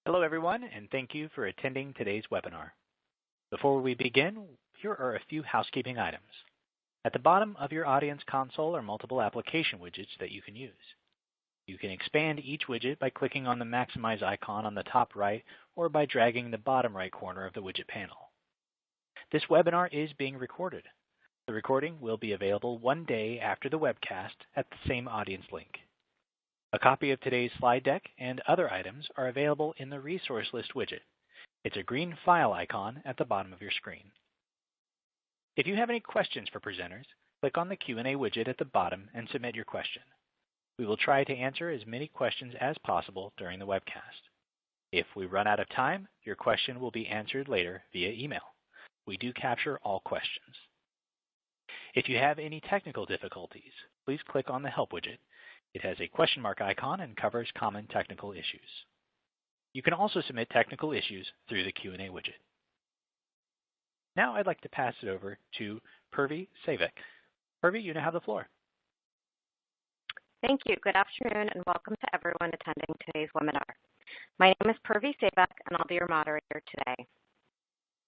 Hello everyone, and thank you for attending today's webinar. Before we begin, here are a few housekeeping items. At the bottom of your audience console are multiple application widgets that you can use. You can expand each widget by clicking on the maximize icon on the top right or by dragging the bottom right corner of the widget panel. This webinar is being recorded. The recording will be available 1 day after the webcast at the same audience link. A copy of today's slide deck and other items are available in the resource list widget. It's a green file icon at the bottom of your screen. If you have any questions for presenters, click on the Q&A widget at the bottom and submit your question. We will try to answer as many questions as possible during the webcast. If we run out of time, your question will be answered later via email. We do capture all questions. If you have any technical difficulties, please click on the Help widget. It has a question mark icon and covers common technical issues. You can also submit technical issues through the Q&A widget. Now I'd like to pass it over to Purvi Sevak. Purvi, you now have the floor. Thank you. Good afternoon and welcome to everyone attending today's webinar. My name is Purvi Sevak and I'll be your moderator today.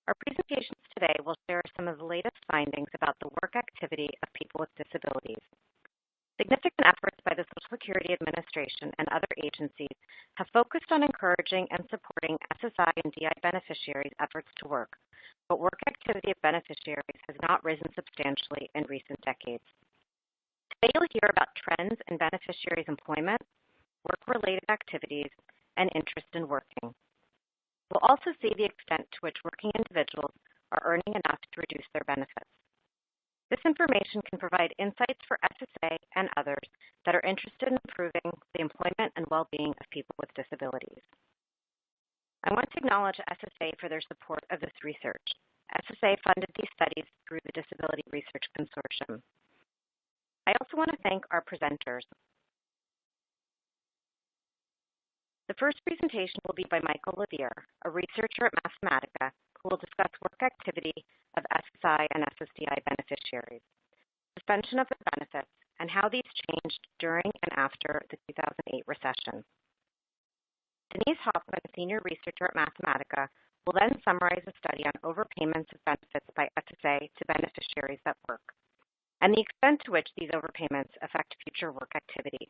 Our presentations today will share some of the latest findings about the work activity of people with disabilities. Significant efforts by the Social Security Administration and other agencies have focused on encouraging and supporting SSI and DI beneficiaries' efforts to work, but work activity of beneficiaries has not risen substantially in recent decades. Today you'll hear about trends in beneficiaries' employment, work-related activities, and interest in working. We'll also see the extent to which working individuals are earning enough to reduce their benefits. This information can provide insights for SSA and others that are interested in improving the employment and well-being of people with disabilities. I want to acknowledge SSA for their support of this research. SSA funded these studies through the Disability Research Consortium. I also want to thank our presenters. The first presentation will be by Michael Levere, a researcher at Mathematica, who will discuss work activity of SSI and SSDI beneficiaries, suspension of their benefits, and how these changed during and after the 2008 recession. Denise Hoffman, a senior researcher at Mathematica, will then summarize a study on overpayments of benefits by SSA to beneficiaries at work, and the extent to which these overpayments affect future work activity.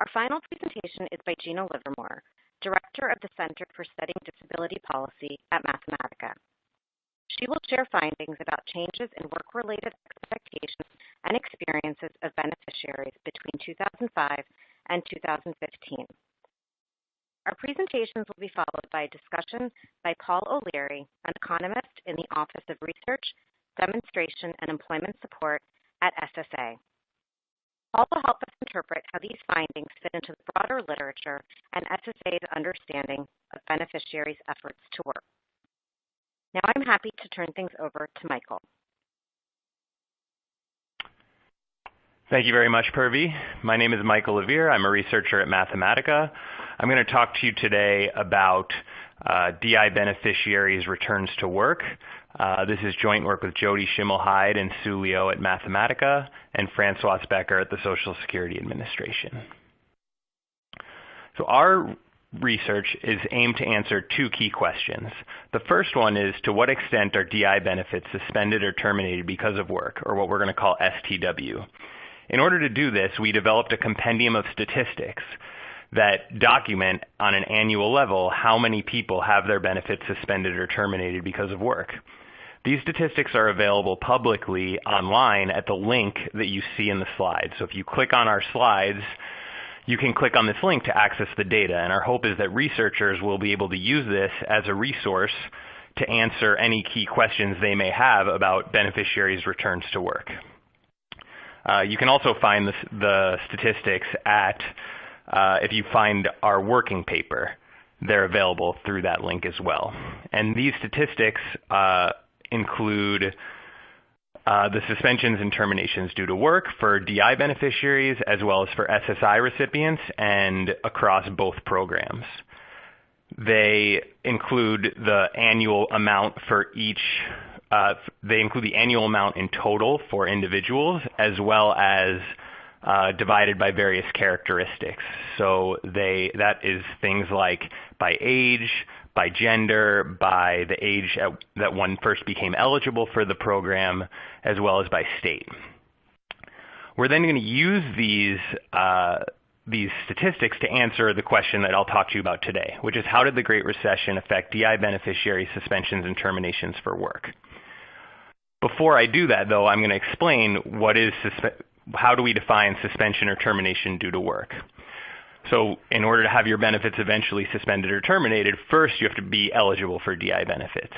Our final presentation is by Gina Livermore, Director of the Center for Studying Disability Policy at Mathematica. She will share findings about changes in work-related expectations and experiences of beneficiaries between 2005 and 2015. Our presentations will be followed by a discussion by Paul O'Leary, an economist in the Office of Research, Demonstration, and Employment Support at SSA. Paul will help us interpret how these findings fit into the broader literature and SSA's understanding of beneficiaries' efforts to work. Now I'm happy to turn things over to Michael. Thank you very much, Purvi. My name is Michael Levere. I'm a researcher at Mathematica. I'm going to talk to you today about DI beneficiaries' returns to work. This is joint work with Jody Schimmelheide and Sue Leo at Mathematica and Francois Becker at the Social Security Administration. So our research is aimed to answer two key questions. The first one is, to what extent are DI benefits suspended or terminated because of work, or what we're going to call STW? In order to do this, we developed a compendium of statistics that document on an annual level how many people have their benefits suspended or terminated because of work. These statistics are available publicly online at the link that you see in the slide. So if you click on our slides, you can click on this link to access the data. And our hope is that researchers will be able to use this as a resource to answer any key questions they may have about beneficiaries' returns to work. You can also find the statistics at, if you find our working paper, they're available through that link as well. And these statistics include the suspensions and terminations due to work for DI beneficiaries as well as for SSI recipients and across both programs. They include the annual amount for each, they include the annual amount in total for individuals as well as divided by various characteristics. So that is things like by age, by gender, by the age that one first became eligible for the program, as well as by state. We're then going to use these statistics to answer the question that I'll talk to you about today, which is how did the Great Recession affect DI beneficiary suspensions and terminations for work? Before I do that, though, I'm going to explain how do we define suspension or termination due to work. So in order to have your benefits eventually suspended or terminated, first you have to be eligible for DI benefits.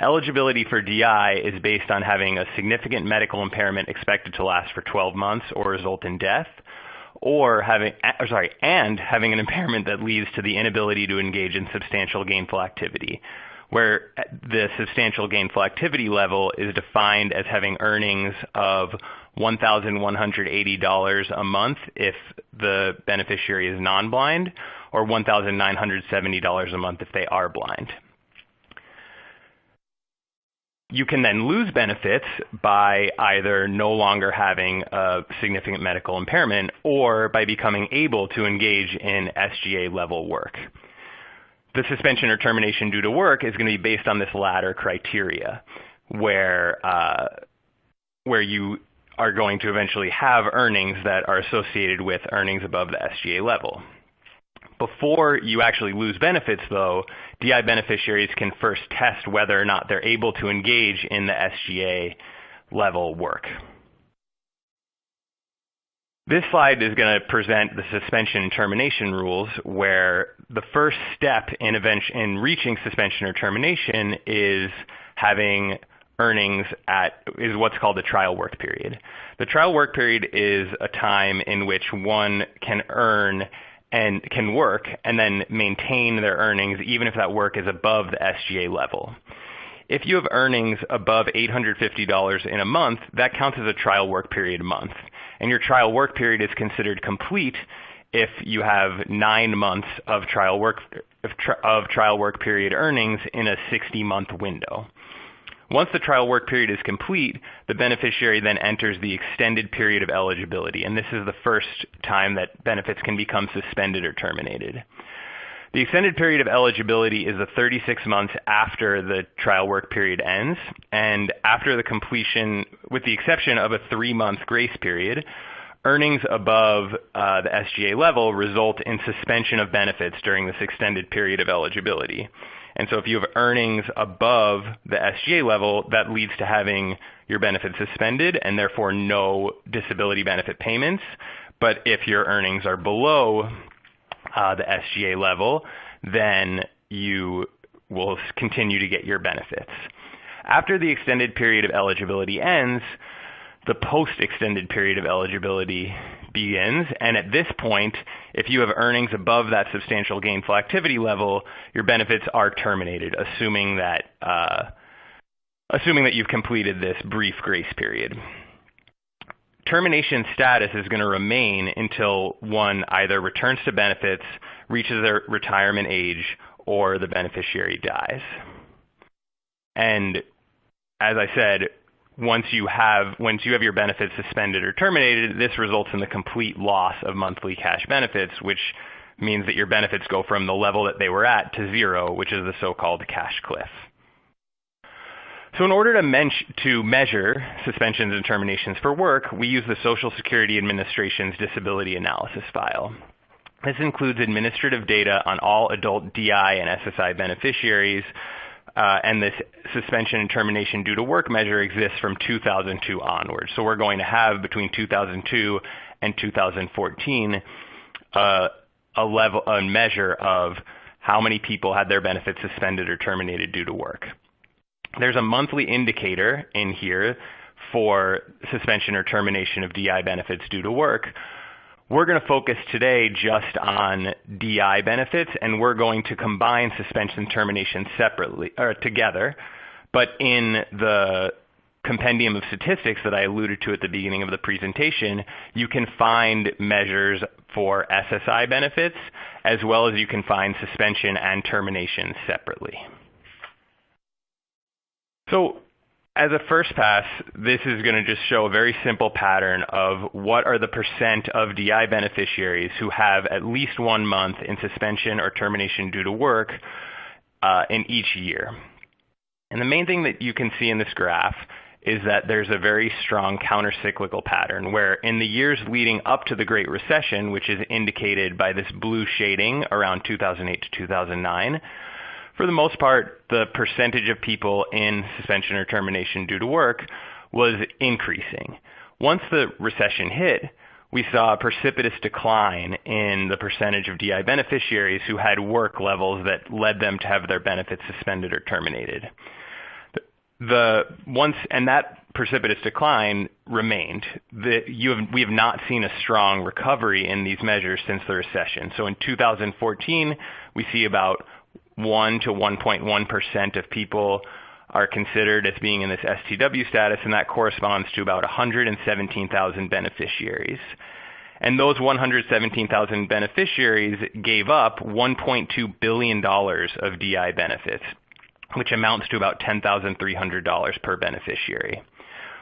Eligibility for DI is based on having a significant medical impairment expected to last for 12 months or result in death, or having an impairment that leads to the inability to engage in substantial gainful activity, where the substantial gainful activity level is defined as having earnings of $1,180 a month if the beneficiary is non-blind, or $1,970 a month if they are blind. You can then lose benefits by either no longer having a significant medical impairment or by becoming able to engage in SGA level work. The suspension or termination due to work is going to be based on this latter criteria, where you are going to eventually have earnings that are associated with earnings above the SGA level. Before you actually lose benefits, though, DI beneficiaries can first test whether or not they're able to engage in the SGA level work. This slide is going to present the suspension and termination rules, where the first step in reaching suspension or termination is having earnings is what's called the trial work period. The trial work period is a time in which one can earn and can work and then maintain their earnings even if that work is above the SGA level. If you have earnings above $850 in a month, that counts as a trial work period month. And your trial work period is considered complete if you have 9 months of trial work period earnings in a 60-month window. Once the trial work period is complete, the beneficiary then enters the extended period of eligibility, and this is the first time that benefits can become suspended or terminated. The extended period of eligibility is the 36 months after the trial work period ends, and after the completion, with the exception of a 3-month grace period, earnings above the SGA level result in suspension of benefits during this extended period of eligibility. And so if you have earnings above the SGA level, that leads to having your benefits suspended and therefore no disability benefit payments. But if your earnings are below the SGA level, then you will continue to get your benefits. After the extended period of eligibility ends, the post-extended period of eligibility begins, and at this point, if you have earnings above that substantial gainful activity level, your benefits are terminated, assuming that you've completed this brief grace period. Termination status is going to remain until one either returns to benefits, reaches their retirement age, or the beneficiary dies. And as I said, once you have your benefits suspended or terminated, this results in the complete loss of monthly cash benefits, which means that your benefits go from the level that they were at to zero, which is the so-called cash cliff. So in order to measure suspensions and terminations for work, we use the Social Security Administration's disability analysis file. This includes administrative data on all adult DI and SSI beneficiaries, and this suspension and termination due to work measure exists from 2002 onwards. So we're going to have between 2002 and 2014 a measure of how many people had their benefits suspended or terminated due to work. There's a monthly indicator in here for suspension or termination of DI benefits due to work. We're going to focus today just on DI benefits, and we're going to combine suspension and termination together. But in the compendium of statistics that I alluded to at the beginning of the presentation, you can find measures for SSI benefits, as well as you can find suspension and termination separately. So As a first pass, this is going to just show a very simple pattern of what are the percent of DI beneficiaries who have at least 1 month in suspension or termination due to work in each year. And the main thing that you can see in this graph is that there's a very strong countercyclical pattern where in the years leading up to the Great Recession, which is indicated by this blue shading around 2008 to 2009, for the most part, the percentage of people in suspension or termination due to work was increasing. Once the recession hit, we saw a precipitous decline in the percentage of DI beneficiaries who had work levels that led them to have their benefits suspended or terminated. And that precipitous decline remained. We have not seen a strong recovery in these measures since the recession. So in 2014, we see about 1 to 1.1% of people are considered as being in this STW status, and that corresponds to about 117,000 beneficiaries. And those 117,000 beneficiaries gave up $1.2 billion of DI benefits, which amounts to about $10,300 per beneficiary.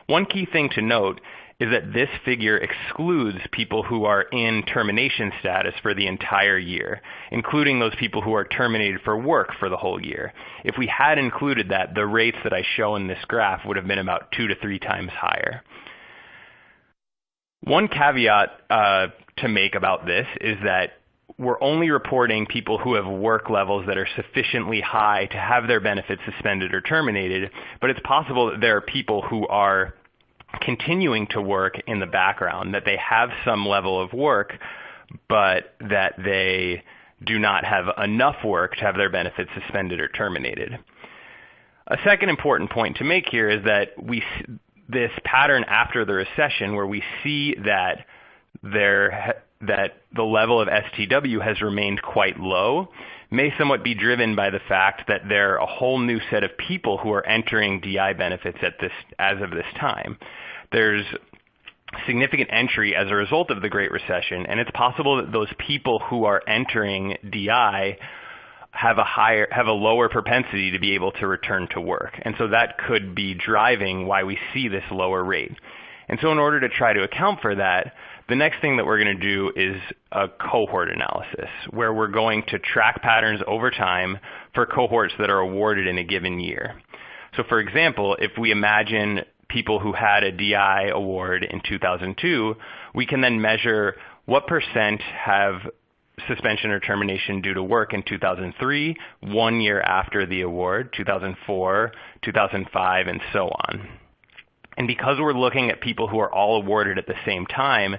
One key thing to note is that this figure excludes people who are in termination status for the entire year, including those people who are terminated for work for the whole year. If we had included that, the rates that I show in this graph would have been about 2 to 3 times higher. One caveat to make about this is that we're only reporting people who have work levels that are sufficiently high to have their benefits suspended or terminated, but it's possible that there are people who are continuing to work in the background, that they have some level of work, but that they do not have enough work to have their benefits suspended or terminated. A second important point to make here is that this pattern after the recession where we see that the level of STW has remained quite low may somewhat be driven by the fact that there are a whole new set of people who are entering DI benefits as of this time. There's significant entry as a result of the Great Recession, and it's possible that those people who are entering DI have a lower propensity to be able to return to work. And so that could be driving why we see this lower rate. And so in order to try to account for that, the next thing that we're going to do is a cohort analysis, where we're going to track patterns over time for cohorts that are awarded in a given year. So for example, if we imagine people who had a DI award in 2002, we can then measure what percent have suspension or termination due to work in 2003, 1 year after the award, 2004, 2005, and so on. And because we're looking at people who are all awarded at the same time,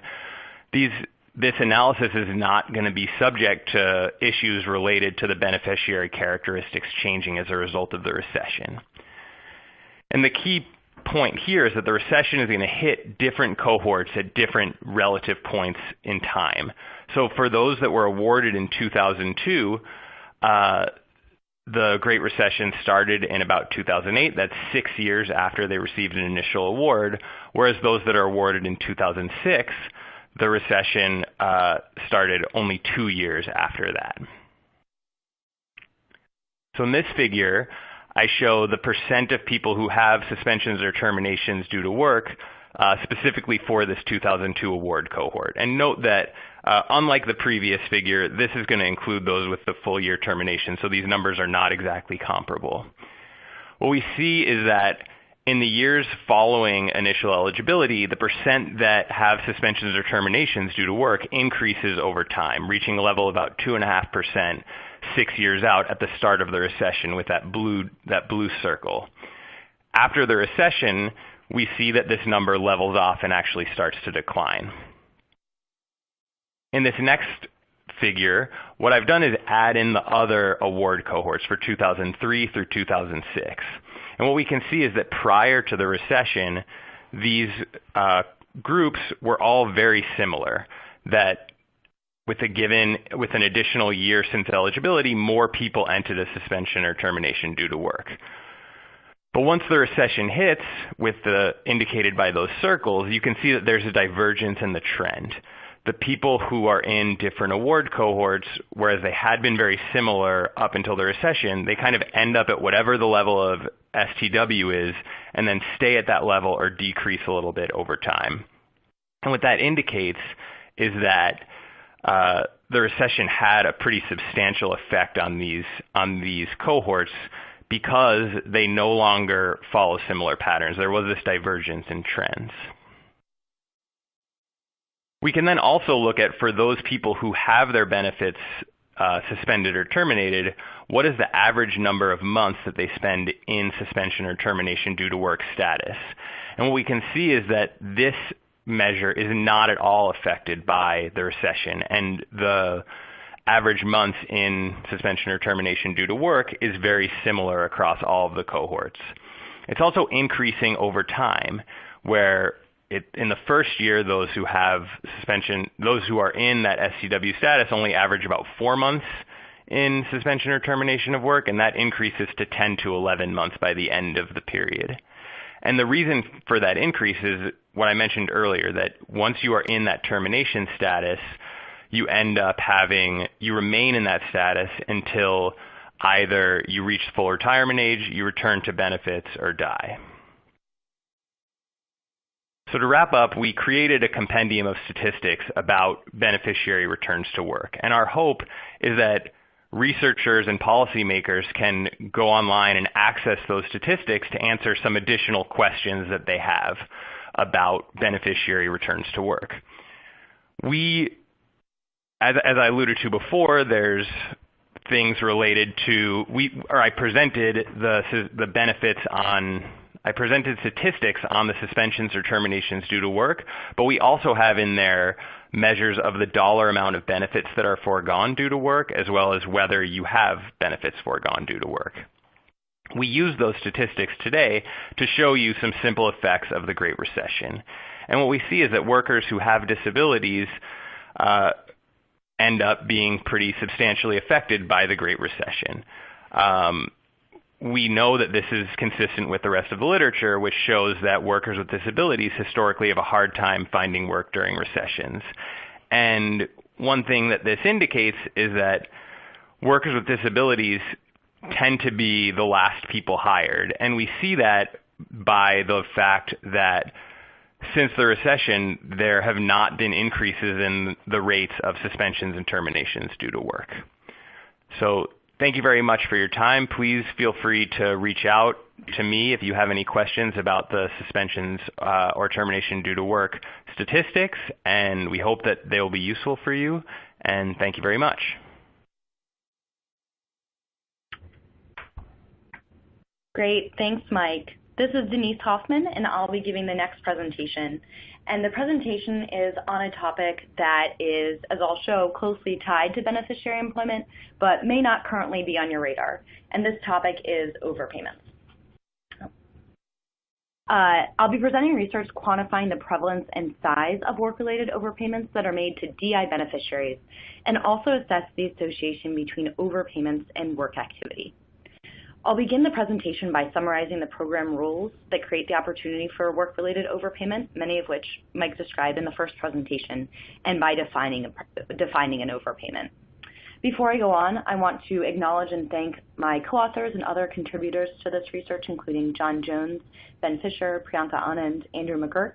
this analysis is not going to be subject to issues related to the beneficiary characteristics changing as a result of the recession. And the key point here is that the recession is going to hit different cohorts at different relative points in time. So for those that were awarded in 2002, the Great Recession started in about 2008. That's 6 years after they received an initial award, whereas those that are awarded in 2006, the recession started only 2 years after that. So in this figure, I show the percent of people who have suspensions or terminations due to work, specifically for this 2002 award cohort. And note that unlike the previous figure, this is going to include those with the full year termination, so these numbers are not exactly comparable. What we see is that in the years following initial eligibility, the percent that have suspensions or terminations due to work increases over time, reaching a level of about 2.5% 6 years out at the start of the recession with that blue circle. After the recession, we see that this number levels off and actually starts to decline. In this next figure, what I've done is add in the other award cohorts for 2003 through 2006. And what we can see is that prior to the recession, these groups were all very similar, that with an additional year since eligibility, more people entered a suspension or termination due to work. But once the recession hits, with the indicated by those circles, you can see that there's a divergence in the trend. The people who are in different award cohorts, whereas they had been very similar up until the recession, they kind of end up at whatever the level of STW is, and then stay at that level or decrease a little bit over time. And what that indicates is that the recession had a pretty substantial effect on these cohorts because they no longer follow similar patterns. There was this divergence in trends. We can then also look at, for those people who have their benefits suspended or terminated, what is the average number of months that they spend in suspension or termination due to work status? And what we can see is that this measure is not at all affected by the recession, and the average months in suspension or termination due to work is very similar across all of the cohorts. It's also increasing over time, where in the first year, those who have suspension, those who are in that STW status only average about 4 months in suspension or termination of work, and that increases to 10 to 11 months by the end of the period. And the reason for that increase is what I mentioned earlier, that once you are in that termination status, you remain in that status until either you reach full retirement age, you return to benefits, or die. So to wrap up, we created a compendium of statistics about beneficiary returns to work. And our hope is that researchers and policymakers can go online and access those statistics to answer some additional questions that they have about beneficiary returns to work. As I alluded to before, there's things related to, I presented statistics on the suspensions or terminations due to work, but we also have in there measures of the dollar amount of benefits that are foregone due to work, as well as whether you have benefits foregone due to work. We use those statistics today to show you some simple effects of the Great Recession. And what we see is that workers who have disabilities end up being pretty substantially affected by the Great Recession. We know that this is consistent with the rest of the literature, which shows that workers with disabilities historically have a hard time finding work during recessions. And one thing that this indicates is that workers with disabilities tend to be the last people hired. And we see that by the fact that since the recession, there have not been increases in the rates of suspensions and terminations due to work. So thank you very much for your time. Please feel free to reach out to me if you have any questions about the suspensions or termination due to work statistics, and we hope that they will be useful for you. And thank you very much. Great, thanks, Mike. This is Denise Hoffman, and I'll be giving the next presentation. And the presentation is on a topic that is, as I'll show, closely tied to beneficiary employment, but may not currently be on your radar. And this topic is overpayments. I'll be presenting research quantifying the prevalence and size of work-related overpayments that are made to DI beneficiaries, and also assess the association between overpayments and work activity. I'll begin the presentation by summarizing the program rules that create the opportunity for work-related overpayment, many of which Mike described in the first presentation, and by defining an overpayment. Before I go on, I want to acknowledge and thank my co-authors and other contributors to this research, including John Jones, Ben Fisher, Priyanka Anand, Andrew McGurk,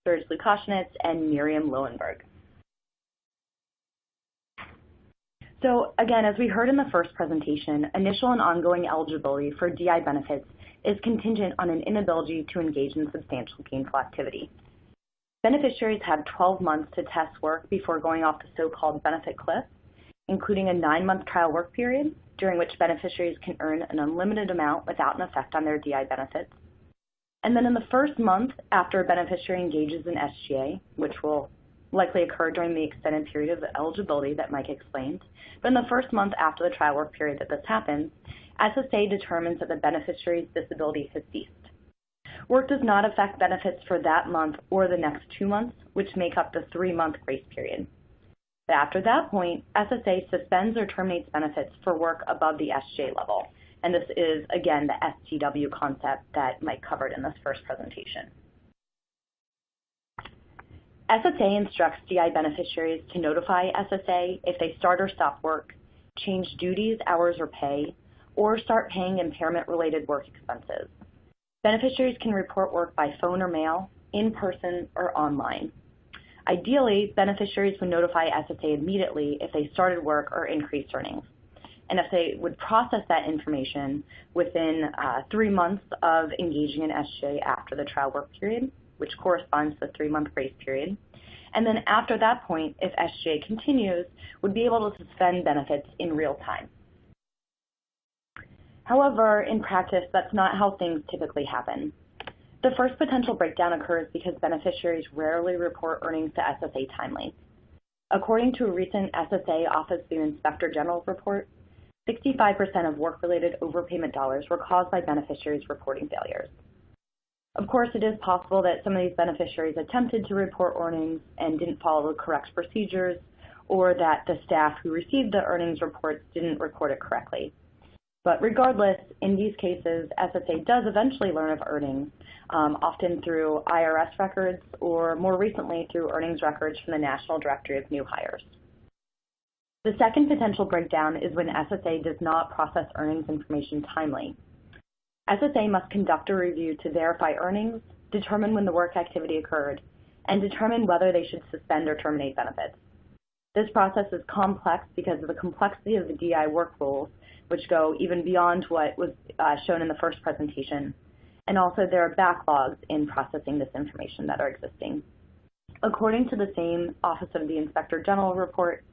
Serge Lukashnitz, and Miriam Lowenberg. So again, as we heard in the first presentation, initial and ongoing eligibility for DI benefits is contingent on an inability to engage in substantial gainful activity. Beneficiaries have 12 months to test work before going off the so-called benefit cliff, including a 9-month trial work period during which beneficiaries can earn an unlimited amount without an effect on their DI benefits. And then in the first month after a beneficiary engages in SGA, which will likely occur during the extended period of eligibility that Mike explained, but in the first month after the trial work period that this happens, SSA determines that the beneficiary's disability has ceased. Work does not affect benefits for that month or the next 2 months, which make up the 3-month grace period. But after that point, SSA suspends or terminates benefits for work above the SJ level. And this is, again, the STW concept that Mike covered in this first presentation. SSA instructs DI beneficiaries to notify SSA if they start or stop work, change duties, hours, or pay, or start paying impairment-related work expenses. Beneficiaries can report work by phone or mail, in person, or online. Ideally, beneficiaries would notify SSA immediately if they started work or increased earnings. And if they would process that information within 3 months of engaging in SGA after the trial work period, which corresponds to the 3-month grace period. And then after that point, if SGA continues, would be able to suspend benefits in real time. However, in practice, that's not how things typically happen. The first potential breakdown occurs because beneficiaries rarely report earnings to SSA timely. According to a recent SSA Office of the Inspector General report, 65% of work-related overpayment dollars were caused by beneficiaries' reporting failures. Of course, it is possible that some of these beneficiaries attempted to report earnings and didn't follow the correct procedures, or that the staff who received the earnings reports didn't record it correctly. But regardless, in these cases, SSA does eventually learn of earnings, often through IRS records or more recently through earnings records from the National Directory of New Hires. The second potential breakdown is when SSA does not process earnings information timely. SSA must conduct a review to verify earnings, determine when the work activity occurred, and determine whether they should suspend or terminate benefits. This process is complex because of the complexity of the DI work rules, which go even beyond what was shown in the first presentation. And also there are backlogs in processing this information that are existing. According to the same Office of the Inspector General report,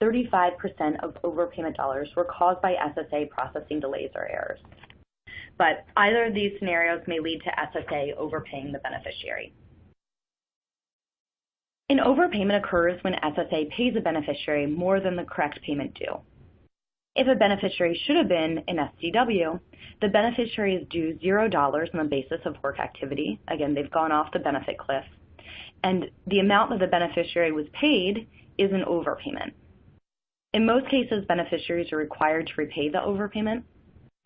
35% of overpayment dollars were caused by SSA processing delays or errors. But either of these scenarios may lead to SSA overpaying the beneficiary. An overpayment occurs when SSA pays a beneficiary more than the correct payment due. If a beneficiary should have been an SDW, the beneficiary is due $0 on the basis of work activity. Again, they've gone off the benefit cliff. And the amount that the beneficiary was paid is an overpayment. In most cases, beneficiaries are required to repay the overpayment.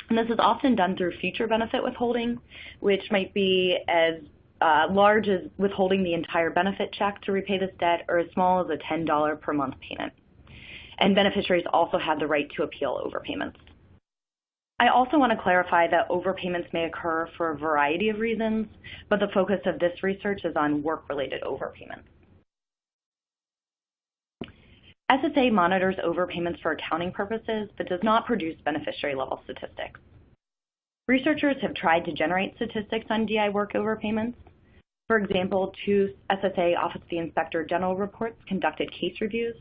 And this is often done through future benefit withholding, which might be as large as withholding the entire benefit check to repay this debt, or as small as a $10 per month payment. And beneficiaries also have the right to appeal overpayments. I also want to clarify that overpayments may occur for a variety of reasons, but the focus of this research is on work-related overpayments. SSA monitors overpayments for accounting purposes, but does not produce beneficiary-level statistics. Researchers have tried to generate statistics on DI work overpayments. For example, 2 SSA Office of the Inspector General reports conducted case reviews,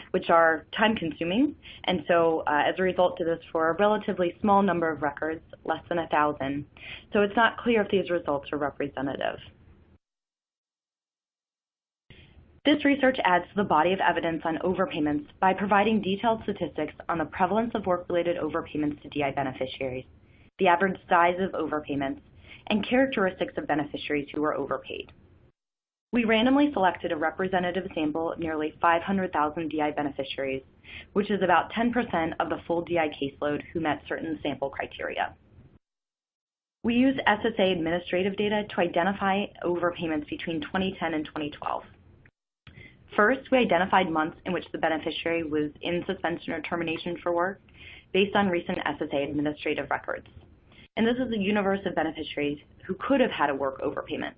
which are time-consuming, and so as a result did this for a relatively small number of records, less than 1,000. So it's not clear if these results are representative. This research adds to the body of evidence on overpayments by providing detailed statistics on the prevalence of work-related overpayments to DI beneficiaries, the average size of overpayments, and characteristics of beneficiaries who were overpaid. We randomly selected a representative sample of nearly 500,000 DI beneficiaries, which is about 10% of the full DI caseload who met certain sample criteria. We used SSA administrative data to identify overpayments between 2010 and 2012. First, we identified months in which the beneficiary was in suspension or termination for work based on recent SSA administrative records. And this is a universe of beneficiaries who could have had a work overpayment.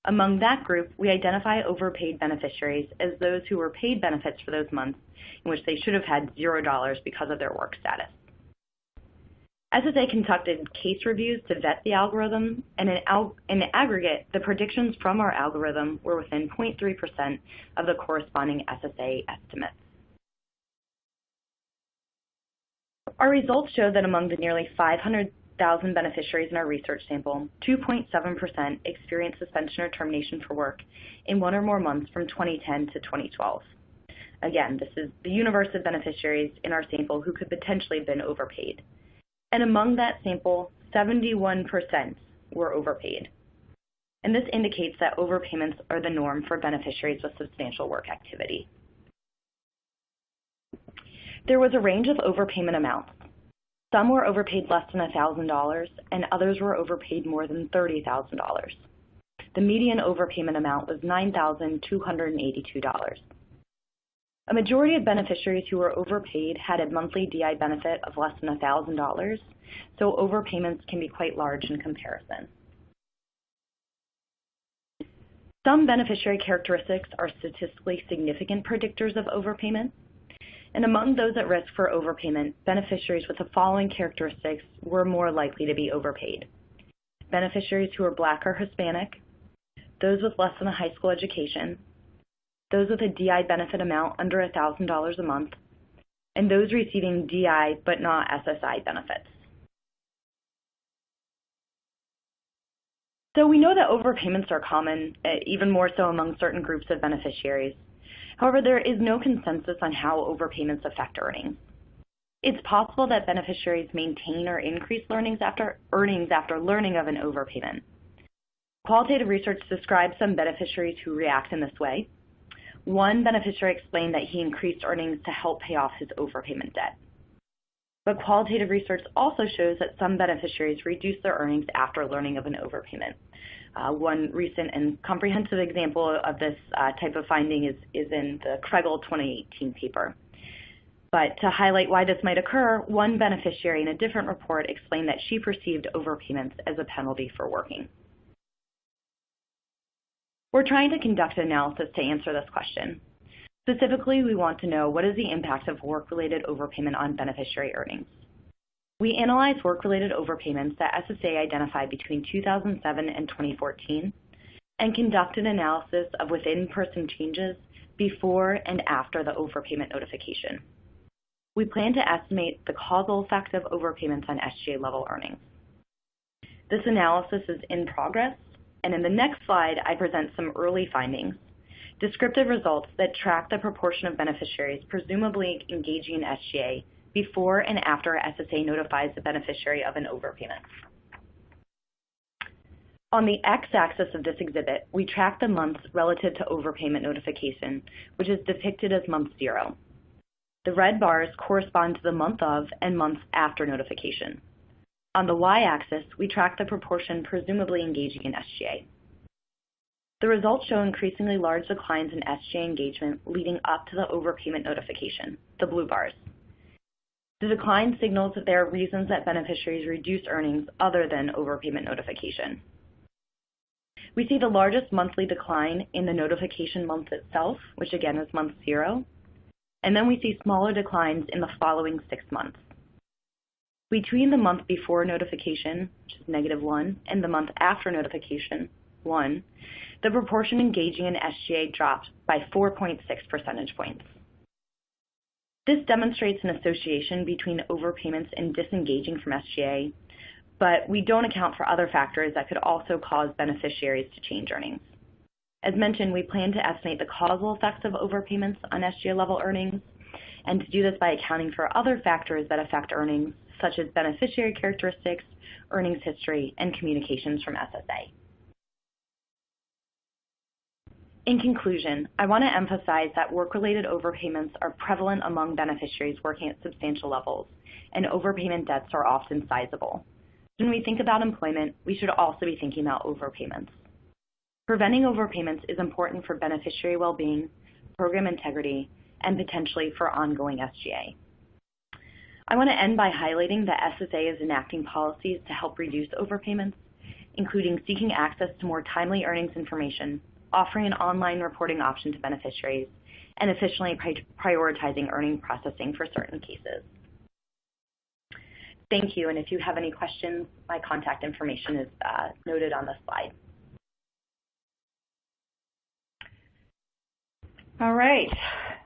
Among that group, we identify overpaid beneficiaries as those who were paid benefits for those months in which they should have had $0 because of their work status. SSA conducted case reviews to vet the algorithm, and in aggregate, the predictions from our algorithm were within 0.3% of the corresponding SSA estimates. Our results show that among the nearly 500,000 beneficiaries in our research sample, 2.7% experienced suspension or termination for work in 1 or more months from 2010 to 2012. Again, this is the universe of beneficiaries in our sample who could potentially have been overpaid. And among that sample, 71% were overpaid. And this indicates that overpayments are the norm for beneficiaries with substantial work activity. There was a range of overpayment amounts. Some were overpaid less than $1,000, and others were overpaid more than $30,000. The median overpayment amount was $9,282. A majority of beneficiaries who were overpaid had a monthly DI benefit of less than $1,000, so overpayments can be quite large in comparison. Some beneficiary characteristics are statistically significant predictors of overpayment, and among those at risk for overpayment, beneficiaries with the following characteristics were more likely to be overpaid. Beneficiaries who are Black or Hispanic, those with less than a high school education, those with a DI benefit amount under $1,000 a month, and those receiving DI but not SSI benefits. So we know that overpayments are common, even more so among certain groups of beneficiaries. However, there is no consensus on how overpayments affect earnings. It's possible that beneficiaries maintain or increase earnings after learning of an overpayment. Qualitative research describes some beneficiaries who react in this way. One beneficiary explained that he increased earnings to help pay off his overpayment debt. But qualitative research also shows that some beneficiaries reduce their earnings after learning of an overpayment. One recent and comprehensive example of this type of finding is in the Kregel 2018 paper. But to highlight why this might occur, one beneficiary in a different report explained that she perceived overpayments as a penalty for working. We're trying to conduct an analysis to answer this question. Specifically, we want to know what is the impact of work-related overpayment on beneficiary earnings. We analyzed work-related overpayments that SSA identified between 2007 and 2014 and conducted analysis of within-person changes before and after the overpayment notification. We plan to estimate the causal effect of overpayments on SGA level earnings. This analysis is in progress, and in the next slide, I present some early findings, descriptive results that track the proportion of beneficiaries presumably engaging in SGA before and after SSA notifies the beneficiary of an overpayment. On the x-axis of this exhibit, we track the months relative to overpayment notification, which is depicted as month 0. The red bars correspond to the month of and months after notification. On the y-axis, we track the proportion presumably engaging in SGA. The results show increasingly large declines in SGA engagement leading up to the overpayment notification, the blue bars. The decline signals that there are reasons that beneficiaries reduce earnings other than overpayment notification. We see the largest monthly decline in the notification month itself, which again is month 0, and then we see smaller declines in the following 6 months. Between the month before notification, which is -1, and the month after notification, 1, the proportion engaging in SGA dropped by 4.6 percentage points. This demonstrates an association between overpayments and disengaging from SGA, but we don't account for other factors that could also cause beneficiaries to change earnings. As mentioned, we plan to estimate the causal effects of overpayments on SGA level earnings, and to do this by accounting for other factors that affect earnings, such as beneficiary characteristics, earnings history, and communications from SSA. In conclusion, I want to emphasize that work-related overpayments are prevalent among beneficiaries working at substantial levels, and overpayment debts are often sizable. When we think about employment, we should also be thinking about overpayments. Preventing overpayments is important for beneficiary well-being, program integrity, and potentially for ongoing SGA. I want to end by highlighting that SSA is enacting policies to help reduce overpayments, including seeking access to more timely earnings information, offering an online reporting option to beneficiaries, and efficiently prioritizing earning processing for certain cases. Thank you, and if you have any questions, my contact information is noted on the slide. All right,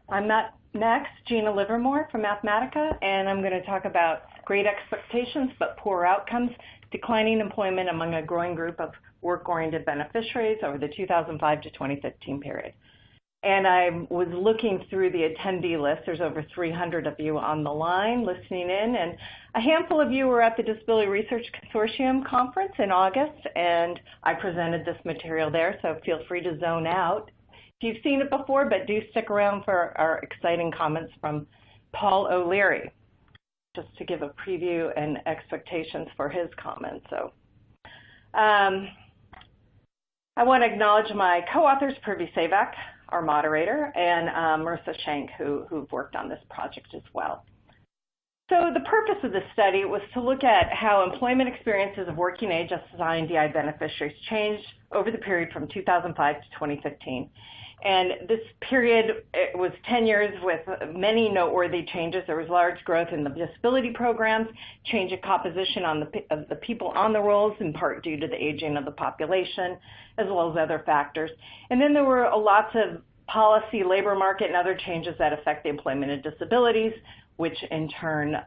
I'm next, Gina Livermore from Mathematica, and I'm going to talk about great expectations but poor outcomes, declining employment among a growing group of work-oriented beneficiaries over the 2005 to 2015 period. And I was looking through the attendee list. There's over 300 of you on the line listening in, and a handful of you were at the Disability Research Consortium conference in August, and I presented this material there, so feel free to zone out if you've seen it before, but do stick around for our exciting comments from Paul O'Leary, just to give a preview and expectations for his comments. So I want to acknowledge my co-authors, Purvi Sevak our moderator, and Marissa Shank, who've worked on this project as well. So the purpose of this study was to look at how employment experiences of working age SSI and DI beneficiaries changed over the period from 2005 to 2015. And this period, it was 10 years with many noteworthy changes. There was large growth in the disability programs, change of composition of the people on the rolls, in part due to the aging of the population, as well as other factors. And then there were lots of policy, labor market, and other changes that affect the employment of disabilities, which in turn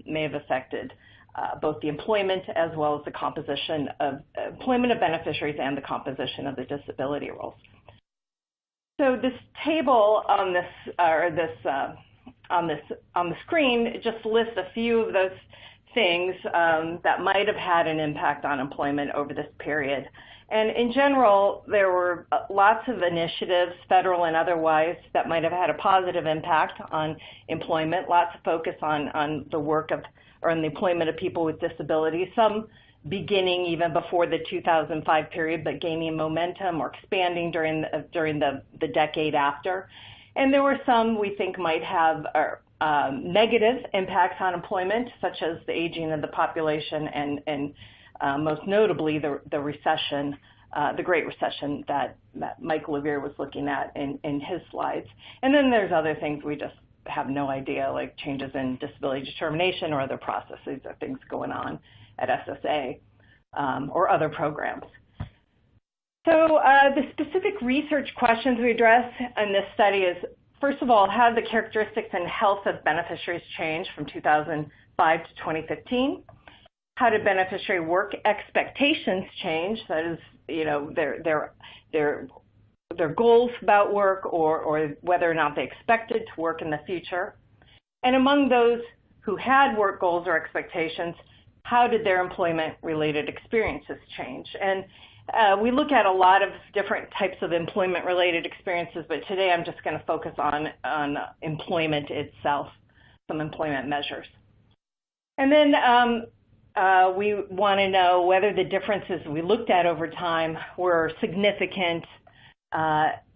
may have affected both the employment as well as the composition of employment of beneficiaries and the composition of the disability rolls. So this table on the screen just lists a few of those things that might have had an impact on employment over this period. And in general, there were lots of initiatives, federal and otherwise, that might have had a positive impact on employment, lots of focus on the work of, or on the employment of people with disabilities, some beginning even before the 2005 period, but gaining momentum or expanding during the decade after. And there were some we think might have negative impacts on employment, such as the aging of the population and most notably the recession, the Great Recession that Michael Levere was looking at in his slides. And then there's other things we just have no idea, like changes in disability determination or other processes or things going on at SSA or other programs. So the specific research questions we address in this study is, first of all, how did the characteristics and health of beneficiaries change from 2005 to 2015? How did beneficiary work expectations change? That is, you know, their goals about work or whether or not they expected to work in the future. And among those who had work goals or expectations, how did their employment-related experiences change? And we look at a lot of different types of employment-related experiences, but today I'm just going to focus on employment itself, some employment measures. And then we want to know whether the differences we looked at over time were significant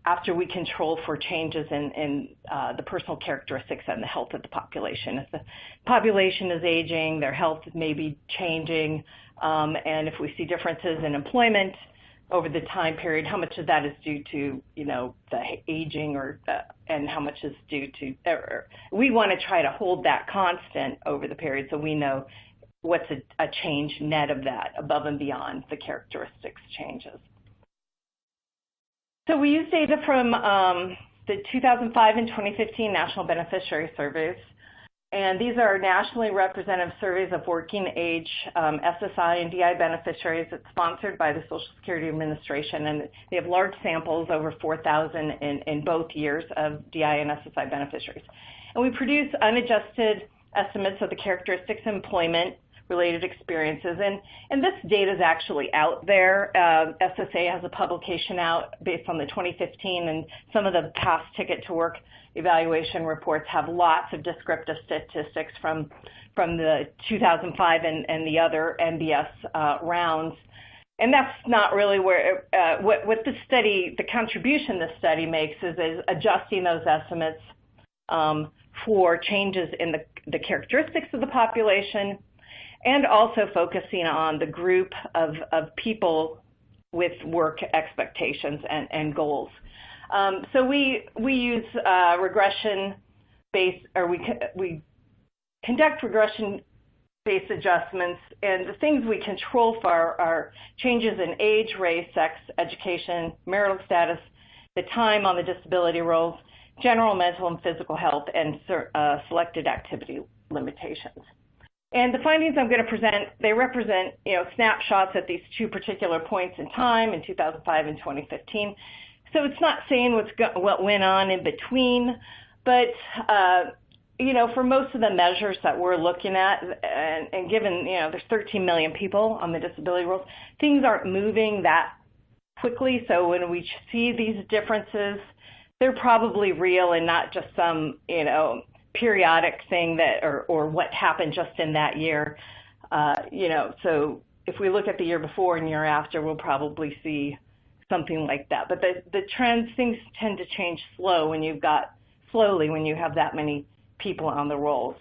after we control for changes in the personal characteristics and the health of the population. If the population is aging, their health may be changing, and if we see differences in employment over the time period, how much of that is due to, you know, the aging and how much is due to, we want to try to hold that constant over the period so we know what's a change net of that above and beyond the characteristics changes. So we use data from the 2005 and 2015 National Beneficiary Surveys, and these are nationally representative surveys of working age SSI and DI beneficiaries. It's sponsored by the Social Security Administration, and they have large samples, over 4,000 in both years of DI and SSI beneficiaries. And we produce unadjusted estimates of the characteristics of employment related experiences, and this data is actually out there. SSA has a publication out based on the 2015, and some of the past ticket to work evaluation reports have lots of descriptive statistics from the 2005 and the other NBS rounds. And that's not really where, what this study, the contribution this study makes is adjusting those estimates for changes in the characteristics of the population, and also focusing on the group of people with work expectations and goals. So we use regression-based, or we conduct regression-based adjustments, and the things we control for are changes in age, race, sex, education, marital status, the time on the disability rolls, general mental and physical health, and selected activity limitations. And the findings I'm going to present, they represent, you know, snapshots at these two particular points in time in 2005 and 2015. So it's not saying what went on in between, but you know, for most of the measures that we're looking at, and given, you know, there's 13 million people on the disability rolls, things aren't moving that quickly. So when we see these differences, they're probably real and not just some, you know, periodic thing that, or what happened just in that year. You know, so if we look at the year before and year after, we'll probably see something like that. But the trends, things tend to change slowly when you have that many people on the rolls.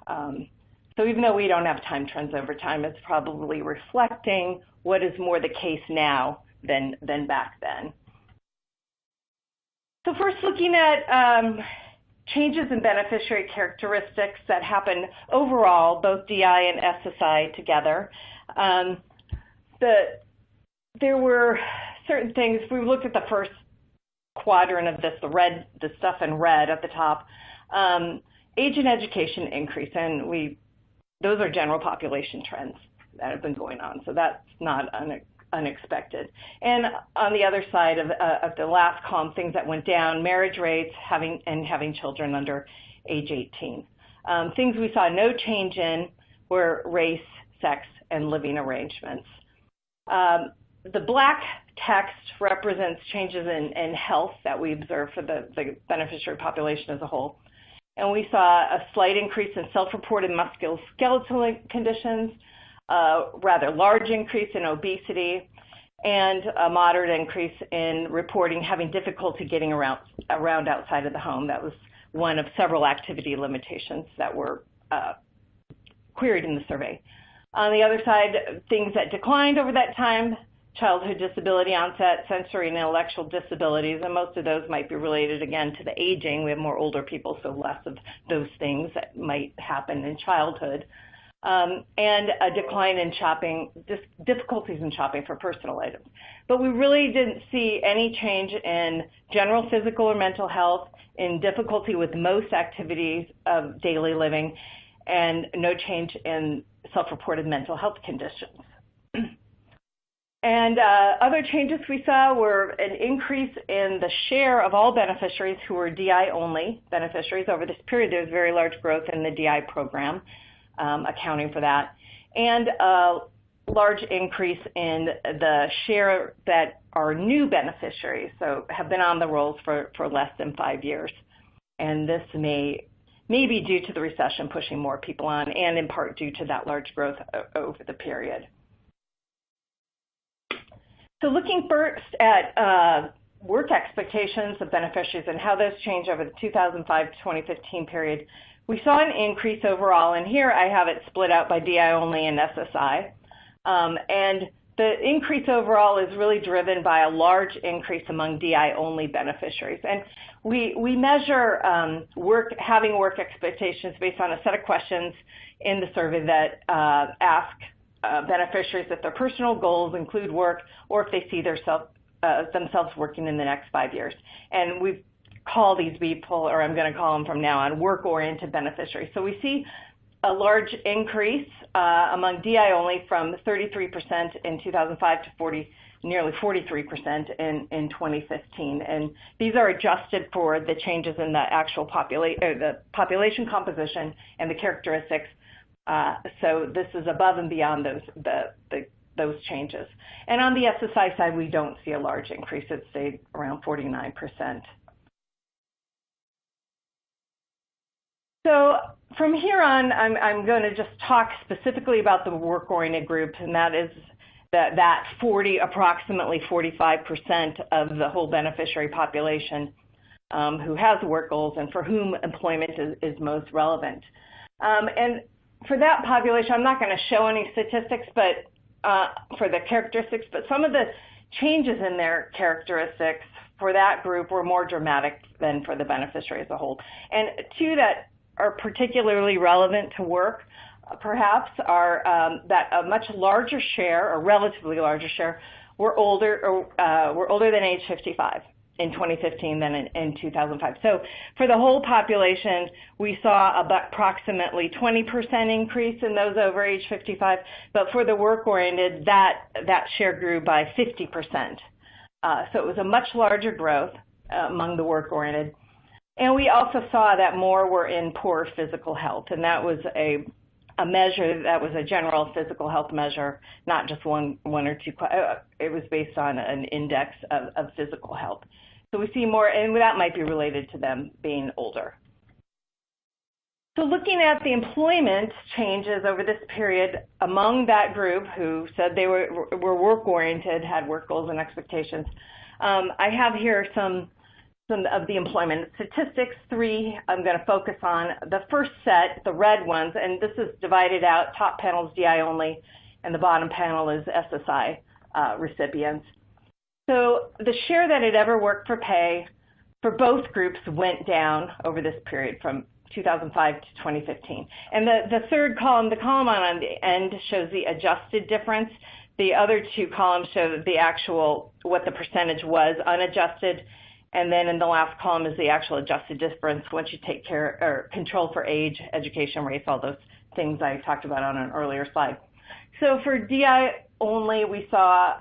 So even though we don't have time trends over time, it's probably reflecting what is more the case now than back then. So first, looking at changes in beneficiary characteristics that happen overall, both DI and SSI together. There were certain things. If we looked at the first quadrant of this, the stuff in red at the top, age and education increase, and those are general population trends that have been going on, so that's not unexpected. And on the other side of the last column, things that went down, marriage rates, having children under age 18. Things we saw no change in were race, sex, and living arrangements. The black text represents changes in health that we observe for the beneficiary population as a whole. And we saw a slight increase in self-reported musculoskeletal conditions, a rather large increase in obesity, and a moderate increase in reporting having difficulty getting around outside of the home. That was one of several activity limitations that were queried in the survey. On the other side, things that declined over that time, childhood disability onset, sensory and intellectual disabilities, and most of those might be related, again, to the aging. We have more older people, so less of those things that might happen in childhood. And a decline in shopping, difficulties in shopping for personal items. But we really didn't see any change in general physical or mental health, in difficulty with most activities of daily living, and no change in self-reported mental health conditions. And other changes we saw were an increase in the share of all beneficiaries who were DI-only beneficiaries. Over this period, there was very large growth in the DI program, accounting for that, and a large increase in the share that are new beneficiaries, so have been on the rolls for less than 5 years. And this may be due to the recession pushing more people on, and in part due to that large growth over the period. So looking first at work expectations of beneficiaries and how those change over the 2005 to 2015 period, we saw an increase overall, and here I have it split out by DI only and SSI. And the increase overall is really driven by a large increase among DI only beneficiaries. And we measure having work expectations based on a set of questions in the survey that ask beneficiaries if their personal goals include work or if they see themselves working in the next 5 years. And we call these people, or I'm going to call them from now on, work-oriented beneficiaries. So we see a large increase among DI only from 33% in 2005 to nearly 43% in 2015. And these are adjusted for the changes in the actual population composition and the characteristics. So this is above and beyond those changes. And on the SSI side, we don't see a large increase. It stayed around 49%. So from here on, I'm going to just talk specifically about the work-oriented group, and that is that approximately 45% of the whole beneficiary population who has work goals and for whom employment is most relevant. And for that population, I'm not going to show any statistics, but for the characteristics, but some of the changes in their characteristics for that group were more dramatic than for the beneficiary as a whole. And two that are particularly relevant to work, perhaps, are that a much larger share, or relatively larger share, were older than age 55 in 2015 than in 2005. So for the whole population, we saw approximately 20% increase in those over age 55, but for the work-oriented, that share grew by 50%. So it was a much larger growth among the work-oriented. And we also saw that more were in poor physical health, and that was a measure that was a general physical health measure, not just one or two. It was based on an index of physical health. So we see more, and that might be related to them being older. So looking at the employment changes over this period among that group who said they were work-oriented, had work goals and expectations, I have here some of the employment statistics. 3 I'm going to focus on. The first set, the red ones, and this is divided out. Top panel is DI only, and the bottom panel is SSI recipients. So the share that had ever worked for pay for both groups went down over this period from 2005 to 2015. And the third column, the column on the end, shows the adjusted difference. The other 2 columns show the actual, what the percentage was unadjusted. And then in the last column is the actual adjusted difference once you take care or control for age, education rates, all those things I talked about on an earlier slide. So for DI only, we saw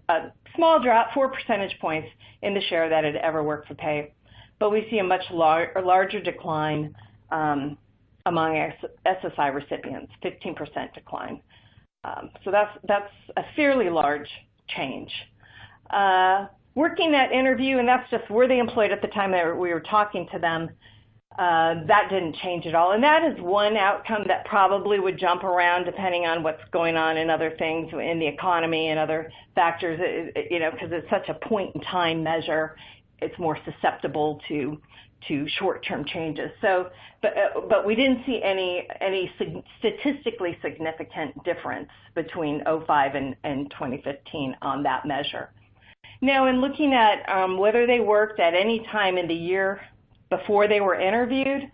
a small drop, 4 percentage points in the share that had ever worked for pay. But we see a much larger decline among SSI recipients, 15% decline. So that's a fairly large change. Working at interview, and that's just were they employed at the time that we were talking to them, that didn't change at all. And that is one outcome that probably would jump around depending on what's going on in other things in the economy and other factors, because it's such a point-in-time measure. It's more susceptible to short-term changes. So, but we didn't see any statistically significant difference between 2005 and 2015 on that measure. Now, in looking at whether they worked at any time in the year before they were interviewed,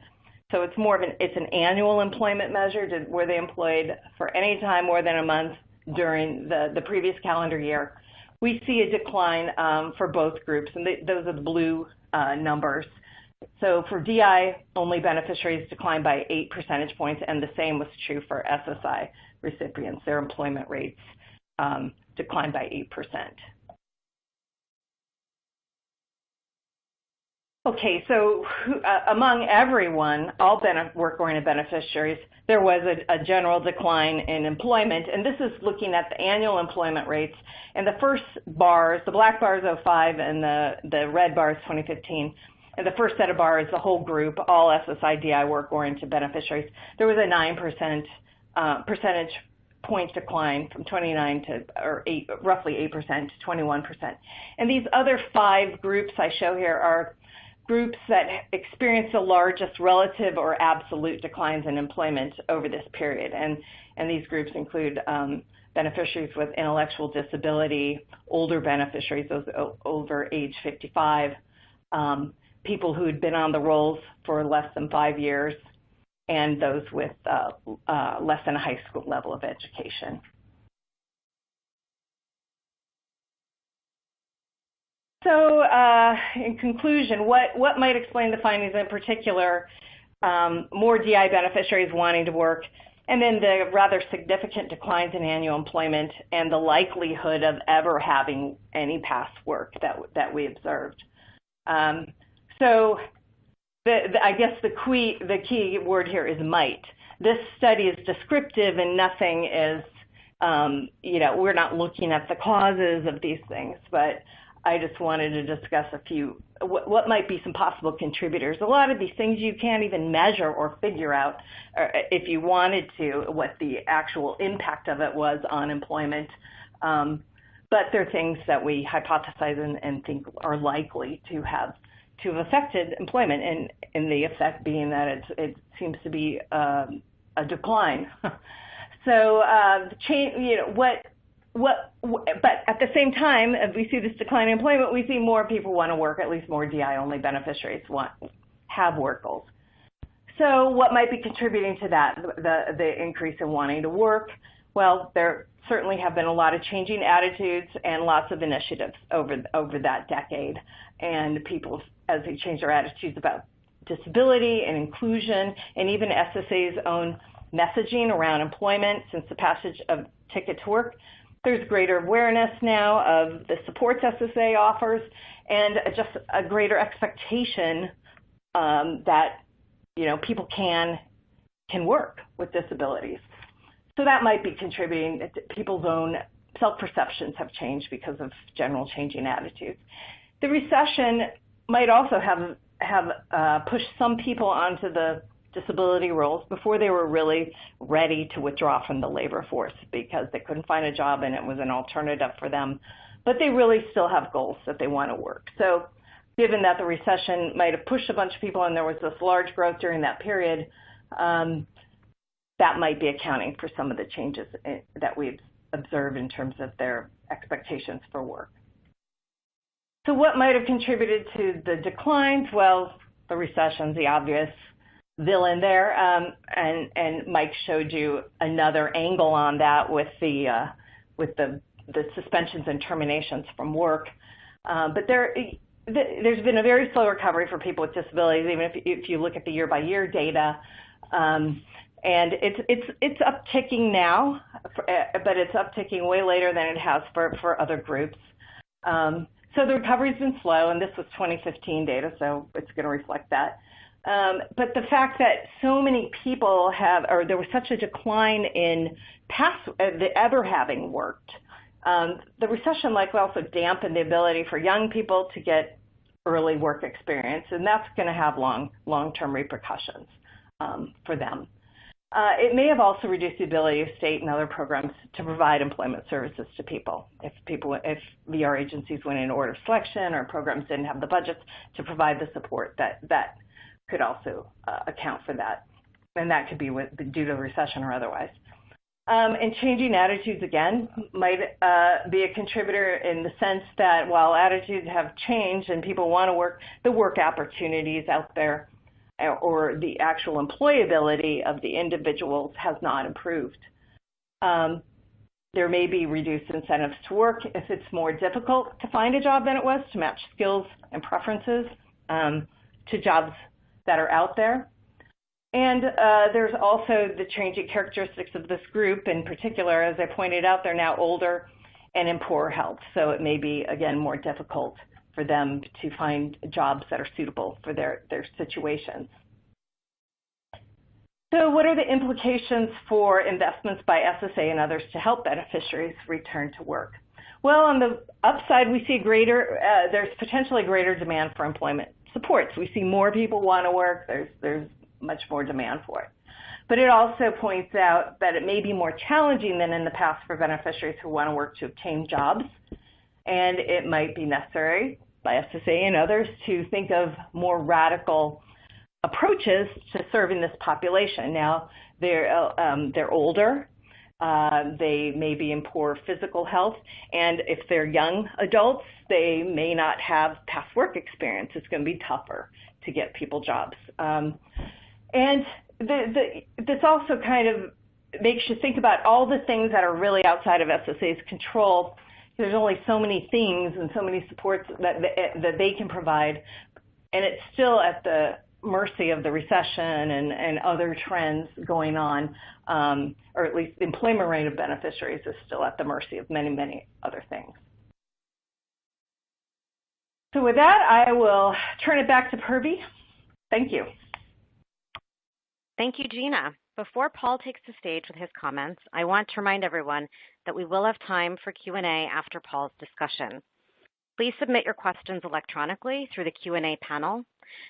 so it's more of it's an annual employment measure. Were they employed for any time more than a month during the previous calendar year? We see a decline for both groups, and those are the blue numbers. So for DI-only beneficiaries declined by 8 percentage points, and the same was true for SSI recipients. Their employment rates declined by 8%. Okay, so among everyone, all work-oriented beneficiaries, there was a general decline in employment, and this is looking at the annual employment rates. And the first bars, the black bar is 2005 and the red bar is 2015. And the first set of bars, the whole group, all SSI DI work-oriented beneficiaries, there was a 9% percentage point decline from 29 to roughly 8% to 21%. And these other 5 groups I show here are groups that experience the largest relative or absolute declines in employment over this period. And these groups include beneficiaries with intellectual disability, older beneficiaries, those over age 55, people who had been on the rolls for less than 5 years, and those with less than a high school level of education. So in conclusion, what might explain the findings, in particular, more DI beneficiaries wanting to work, and then the rather significant declines in annual employment and the likelihood of ever having any past work that we observed. So I guess the key word here is might. This study is descriptive and nothing is, we're not looking at the causes of these things, but I just wanted to discuss a few, what might be some possible contributors. A lot of these things you can't even measure or figure out, if you wanted to, what the actual impact of it was on employment. But they're things that we hypothesize and think are likely to have affected employment, and the effect being that it seems to be a decline. So but at the same time, as we see this decline in employment, we see more people want to work, at least more DI-only beneficiaries have work goals. So what might be contributing to that, the increase in wanting to work? Well, there certainly have been a lot of changing attitudes and lots of initiatives over that decade. And people, as they change their attitudes about disability and inclusion, and even SSA's own messaging around employment since the passage of Ticket to Work, there's greater awareness now of the supports SSA offers, and just a greater expectation that people can work with disabilities. So that might be contributing. People's own self-perceptions have changed because of general changing attitudes. The recession might also have pushed some people onto the disability roles before they were really ready to withdraw from the labor force because they couldn't find a job and it was an alternative for them. But they really still have goals that they want to work. So given that the recession might have pushed a bunch of people and there was this large growth during that period, that might be accounting for some of the changes that we've observed in terms of their expectations for work. So what might have contributed to the declines? Well, the recession's the obvious villain there, and Mike showed you another angle on that with the suspensions and terminations from work. But there's been a very slow recovery for people with disabilities, even if you look at the year-by-year data. And it's upticking now, but it's upticking way later than it has for other groups. So the recovery's been slow, and this was 2015 data, so it's going to reflect that. But the fact that so many people there was such a decline in ever having worked, the recession likely also dampened the ability for young people to get early work experience, and that's going to have long-term repercussions for them. It may have also reduced the ability of state and other programs to provide employment services to people. If VR agencies went in order of selection or programs didn't have the budgets to provide the support, that could also account for that. And that could be due to recession or otherwise. And changing attitudes, again, might be a contributor in the sense that while attitudes have changed and people want to work, the work opportunities out there or the actual employability of the individuals has not improved. There may be reduced incentives to work if it's more difficult to find a job than it was to match skills and preferences to jobs that are out there. And there's also the changing characteristics of this group in particular. As I pointed out, they're now older and in poor health. So it may be, again, more difficult for them to find jobs that are suitable for their situations. So what are the implications for investments by SSA and others to help beneficiaries return to work? Well, on the upside, we see there's potentially greater demand for employment supports. We see more people want to work. There's much more demand for it. But it also points out that it may be more challenging than in the past for beneficiaries who want to work to obtain jobs. And it might be necessary by SSA and others to think of more radical approaches to serving this population. Now, they're older, they may be in poor physical health, and if they're young adults, they may not have past work experience. It's going to be tougher to get people jobs. And this also kind of makes you think about all the things that are really outside of SSA's control. There's only so many things and so many supports that they can provide, and it's still at the mercy of the recession and other trends going on, or at least the employment rate of beneficiaries is still at the mercy of many, many other things. So with that, I will turn it back to Purvi. Thank you. Thank you, Gina. Before Paul takes the stage with his comments, I want to remind everyone that we will have time for Q&A after Paul's discussion. Please submit your questions electronically through the Q&A panel.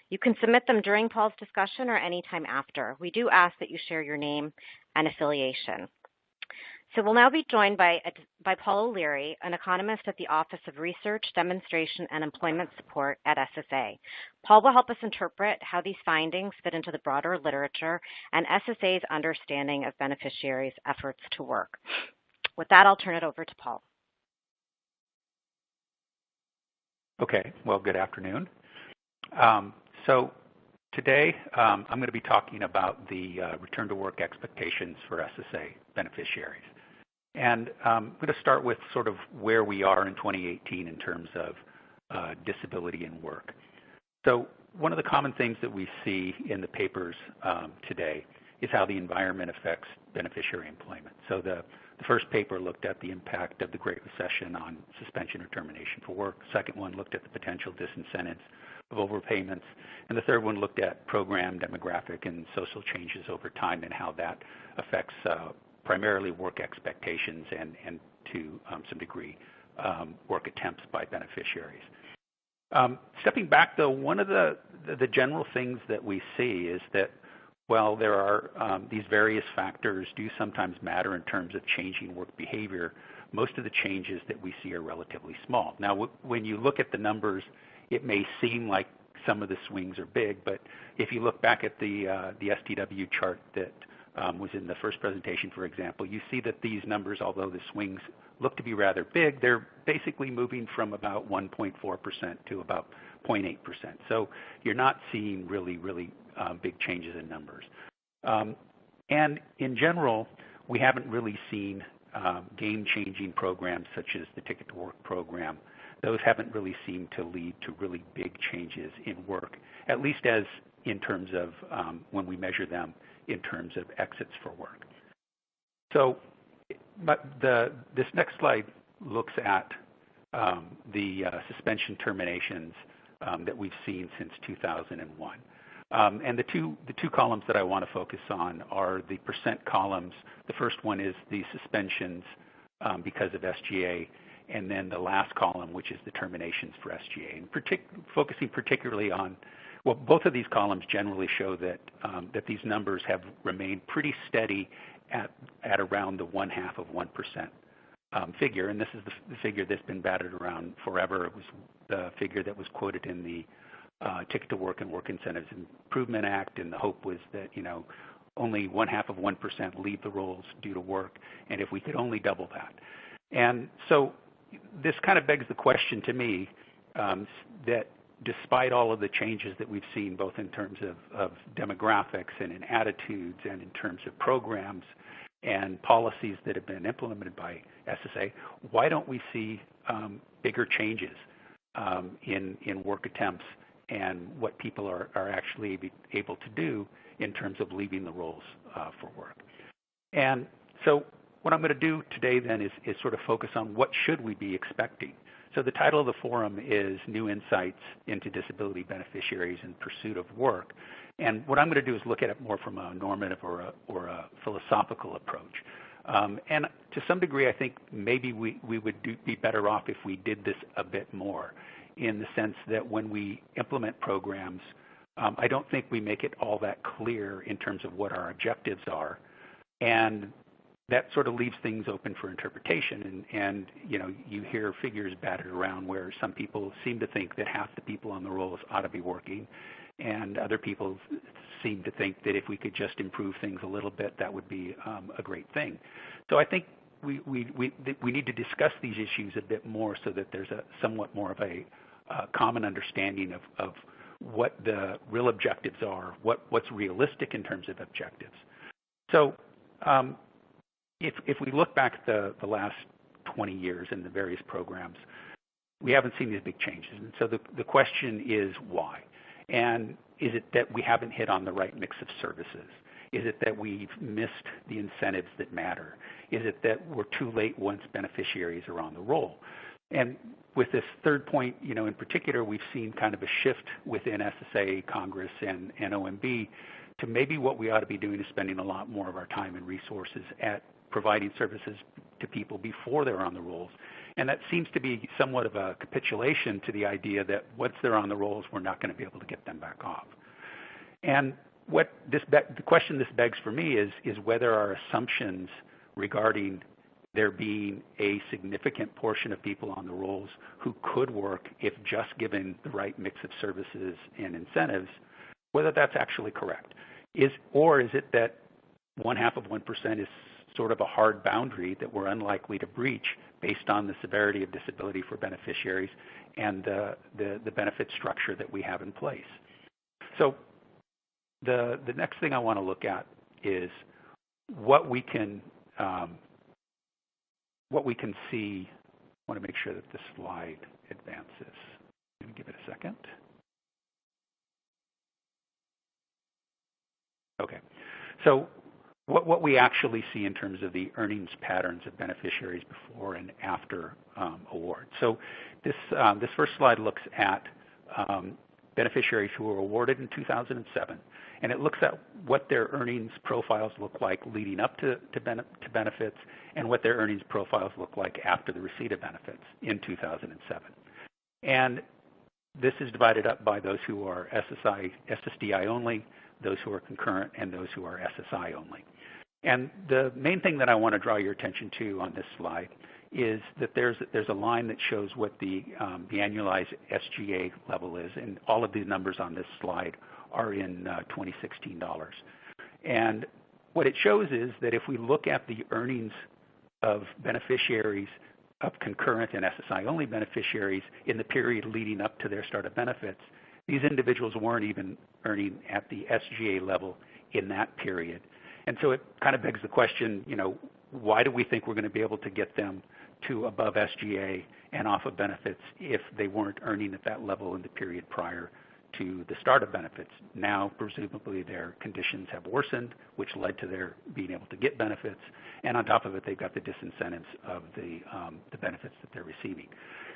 You can submit them during Paul's discussion or anytime after. We do ask that you share your name and affiliation. So we'll now be joined by Paul O'Leary, an economist at the Office of Research, Demonstration, and Employment Support at SSA. Paul will help us interpret how these findings fit into the broader literature and SSA's understanding of beneficiaries' efforts to work. With that, I'll turn it over to Paul. Okay, well, good afternoon. So today I'm going to be talking about the return to work expectations for SSA beneficiaries. And I'm going to start with sort of where we are in 2018 in terms of disability and work. So one of the common things that we see in the papers today is how the environment affects beneficiary employment. So the first paper looked at the impact of the Great Recession on suspension or termination for work. The second one looked at the potential disincentives of overpayments. And the third one looked at program, demographic, and social changes over time and how that affects primarily work expectations and to some degree work attempts by beneficiaries. Stepping back, though, one of the general things that we see is that while there are these various factors do sometimes matter in terms of changing work behavior, most of the changes that we see are relatively small. Now, when you look at the numbers, it may seem like some of the swings are big, but if you look back at the STW chart that was in the first presentation, for example, you see that these numbers, although the swings look to be rather big, they're basically moving from about 1.4% to about 0.8%. So you're not seeing really big changes in numbers. And in general, we haven't really seen game-changing programs such as the Ticket to Work program. Those haven't really seemed to lead to really big changes in work, at least as in terms of when we measure them in terms of exits for work. So this next slide looks at the suspension terminations that we've seen since 2001. And the two columns that I want to focus on are the percent columns. The first one is the suspensions because of SGA, and then the last column, which is the terminations for SGA. And focusing particularly on, well, both of these columns generally show that that these numbers have remained pretty steady at around the 0.5% figure, and this is the figure that's been batted around forever. It was the figure that was quoted in the Ticket to Work and Work Incentives Improvement Act, and the hope was that only 0.5% leave the roles due to work, and if we could only double that. And so this kind of begs the question to me that despite all of the changes that we've seen, both in terms of demographics and in attitudes and in terms of programs and policies that have been implemented by SSA, why don't we see bigger changes in work attempts and what people are actually able to do in terms of leaving the roles for work? And so what I'm going to do today then is sort of focus on what should we be expecting. So the title of the forum is New Insights into Disability Beneficiaries in Pursuit of Work. And what I'm going to do is look at it more from a normative or a philosophical approach. And to some degree, I think maybe we would be better off if we did this a bit more, in the sense that when we implement programs, I don't think we make it all that clear in terms of what our objectives are. And that sort of leaves things open for interpretation. And you hear figures batted around where some people seem to think that half the people on the rolls ought to be working, and other people seem to think that if we could just improve things a little bit, that would be a great thing. So I think we need to discuss these issues a bit more so that there's a somewhat more of a common understanding of what the real objectives are, what's realistic in terms of objectives. So if we look back the last 20 years in the various programs, we haven't seen these big changes. And so the question is why? And is it that we haven't hit on the right mix of services? Is it that we've missed the incentives that matter? Is it that we're too late once beneficiaries are on the roll? And with this third point, in particular, we've seen kind of a shift within SSA, Congress, and OMB to maybe what we ought to be doing is spending a lot more of our time and resources at providing services to people before they're on the rolls. And that seems to be somewhat of a capitulation to the idea that once they're on the rolls, we're not going to be able to get them back off. And the question this begs for me is whether our assumptions regarding there being a significant portion of people on the rolls who could work if just given the right mix of services and incentives, whether that's actually correct. Or is it that 0.5% is sort of a hard boundary that we're unlikely to breach based on the severity of disability for beneficiaries and the benefit structure that we have in place? So the next thing I want to look at is what we can see. I want to make sure that the slide advances. Let me give it a second. Okay. So what we actually see in terms of the earnings patterns of beneficiaries before and after award. So this first slide looks at beneficiaries who were awarded in 2007, and it looks at what their earnings profiles look like leading up to benefits and what their earnings profiles look like after the receipt of benefits in 2007. And this is divided up by those who are SSI, SSDI only, those who are concurrent, and those who are SSI only. And the main thing that I want to draw your attention to on this slide is that there's a line that shows what the annualized SGA level is, and all of these numbers on this slide are in 2016 dollars. And what it shows is that if we look at the earnings of beneficiaries of concurrent and SSI only beneficiaries in the period leading up to their start of benefits, these individuals weren't even earning at the SGA level in that period. And so it kind of begs the question, why do we think we're going to be able to get them to above SGA and off of benefits if they weren't earning at that level in the period prior to the start of benefits? Now, presumably, their conditions have worsened, which led to their being able to get benefits. And on top of it, they've got the disincentives of the benefits that they're receiving.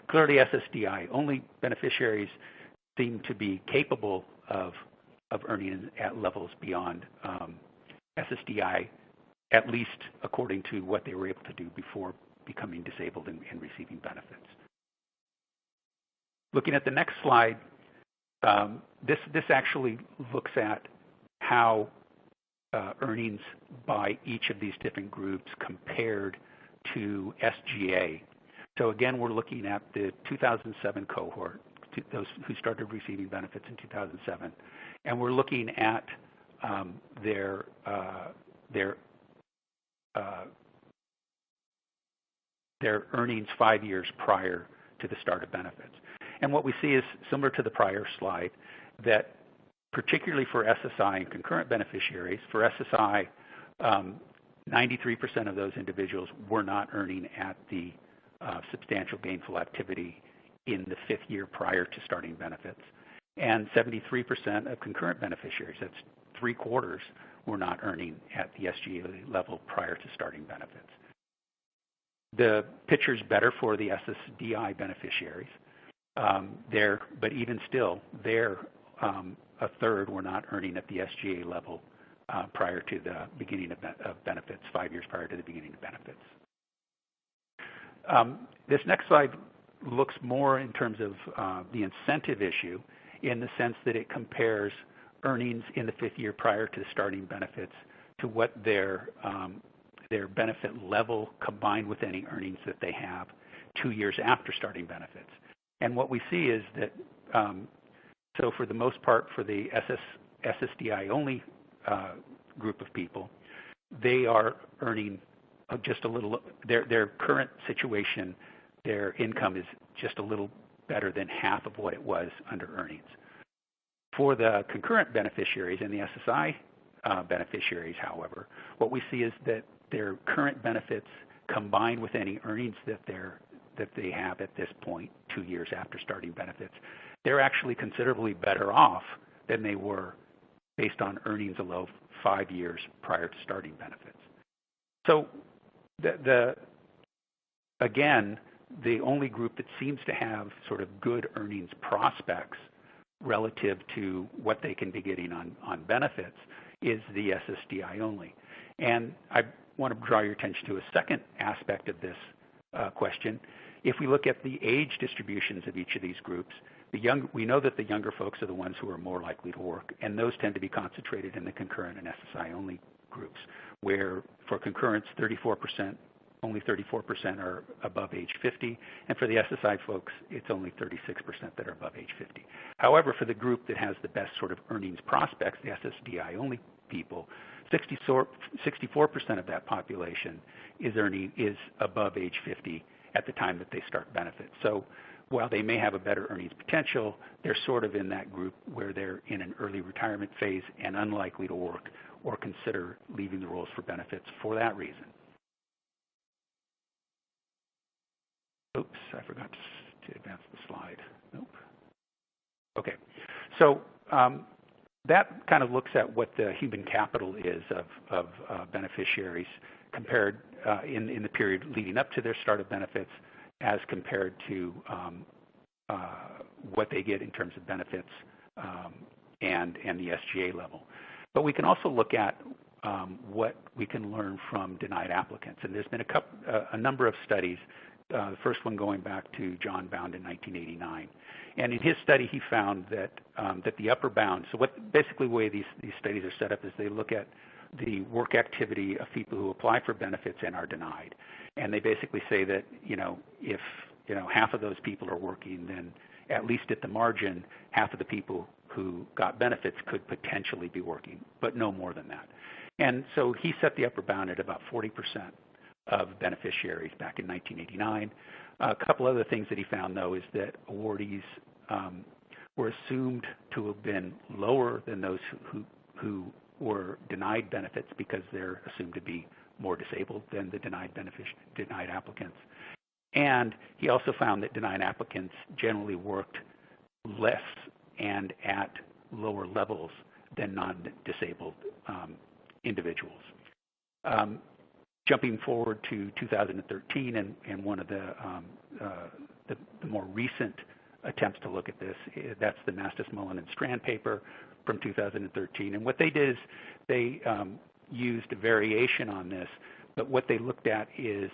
Clearly, SSDI only beneficiaries seem to be capable of earning at levels beyond SSDI, at least according to what they were able to do before becoming disabled and receiving benefits. Looking at the next slide, this actually looks at how earnings by each of these different groups compared to SGA. So again, we're looking at the 2007 cohort, those who started receiving benefits in 2007, and we're looking at their earnings 5 years prior to the start of benefits. And what we see is similar to the prior slide, that particularly for SSI and concurrent beneficiaries, for SSI, 93% of those individuals were not earning at the substantial gainful activity in the 5th year prior to starting benefits. And 73% of concurrent beneficiaries, that's 3/4, were not earning at the SGA level prior to starting benefits. The picture's better for the SSDI beneficiaries. But even still, a third were not earning at the SGA level prior to the beginning of benefits, 5 years prior to the beginning of benefits. This next slide looks more in terms of the incentive issue, in the sense that it compares earnings in the 5th year prior to starting benefits to what their benefit level combined with any earnings that they have 2 years after starting benefits. And what we see is that, so for the most part, for the SSDI only group of people, they are earning just a little, their current situation, their income is just a little better than half of what it was under earnings. For the concurrent beneficiaries and the SSI beneficiaries, however, what we see is that their current benefits combined with any earnings that they have at this point, 2 years after starting benefits, they're actually considerably better off than they were based on earnings of 5 years prior to starting benefits. So again, the only group that seems to have sort of good earnings prospects relative to what they can be getting on benefits is the SSDI only. And I want to draw your attention to a second aspect of this question. If we look at the age distributions of each of these groups, we know that the younger folks are the ones who are more likely to work, and those tend to be concentrated in the concurrent and SSI only groups, where for concurrents, only 34% are above age 50, and for the SSI folks, it's only 36% that are above age 50. However, for the group that has the best sort of earnings prospects, the SSDI only people, 64% of that population is above age 50 at the time that they start benefits. So while they may have a better earnings potential, they're sort of in that group where they're in an early retirement phase and unlikely to work or consider leaving the rolls for benefits for that reason. Oops, I forgot to advance the slide. Nope. Okay, so that kind of looks at what the human capital is of beneficiaries compared in the period leading up to their start of benefits as compared to what they get in terms of benefits and the SGA level. But we can also look at what we can learn from denied applicants. And there's been a number of studies the first one going back to John Bound in 1989. And in his study, he found that that the upper bound. So basically the way these studies are set up is they look at the work activity of people who apply for benefits and are denied. And they basically say that if half of those people are working, then at least at the margin, half of the people who got benefits could potentially be working, but no more than that. And so he set the upper bound at about 40% of beneficiaries back in 1989. A couple other things that he found, though, is that awardees were assumed to have been lower than those who were denied benefits because they're assumed to be more disabled than the denied applicants. And he also found that denied applicants generally worked less and at lower levels than non-disabled individuals. Jumping forward to 2013 and one of the more recent attempts to look at this, that's the Mastis, Mullen, and Strand paper from 2013. And what they did is they used a variation on this, but what they looked at is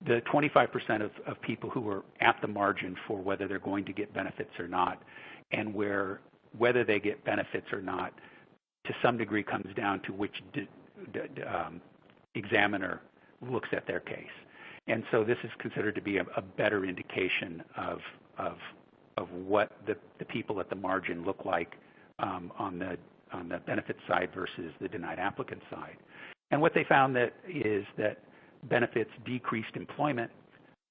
the 25% of people who were at the margin for whether they're going to get benefits or not, and whether they get benefits or not to some degree comes down to which examiner looks at their case. And so this is considered to be a better indication of what the people at the margin look like on the benefit side versus the denied applicant side. And what they found is that benefits decreased employment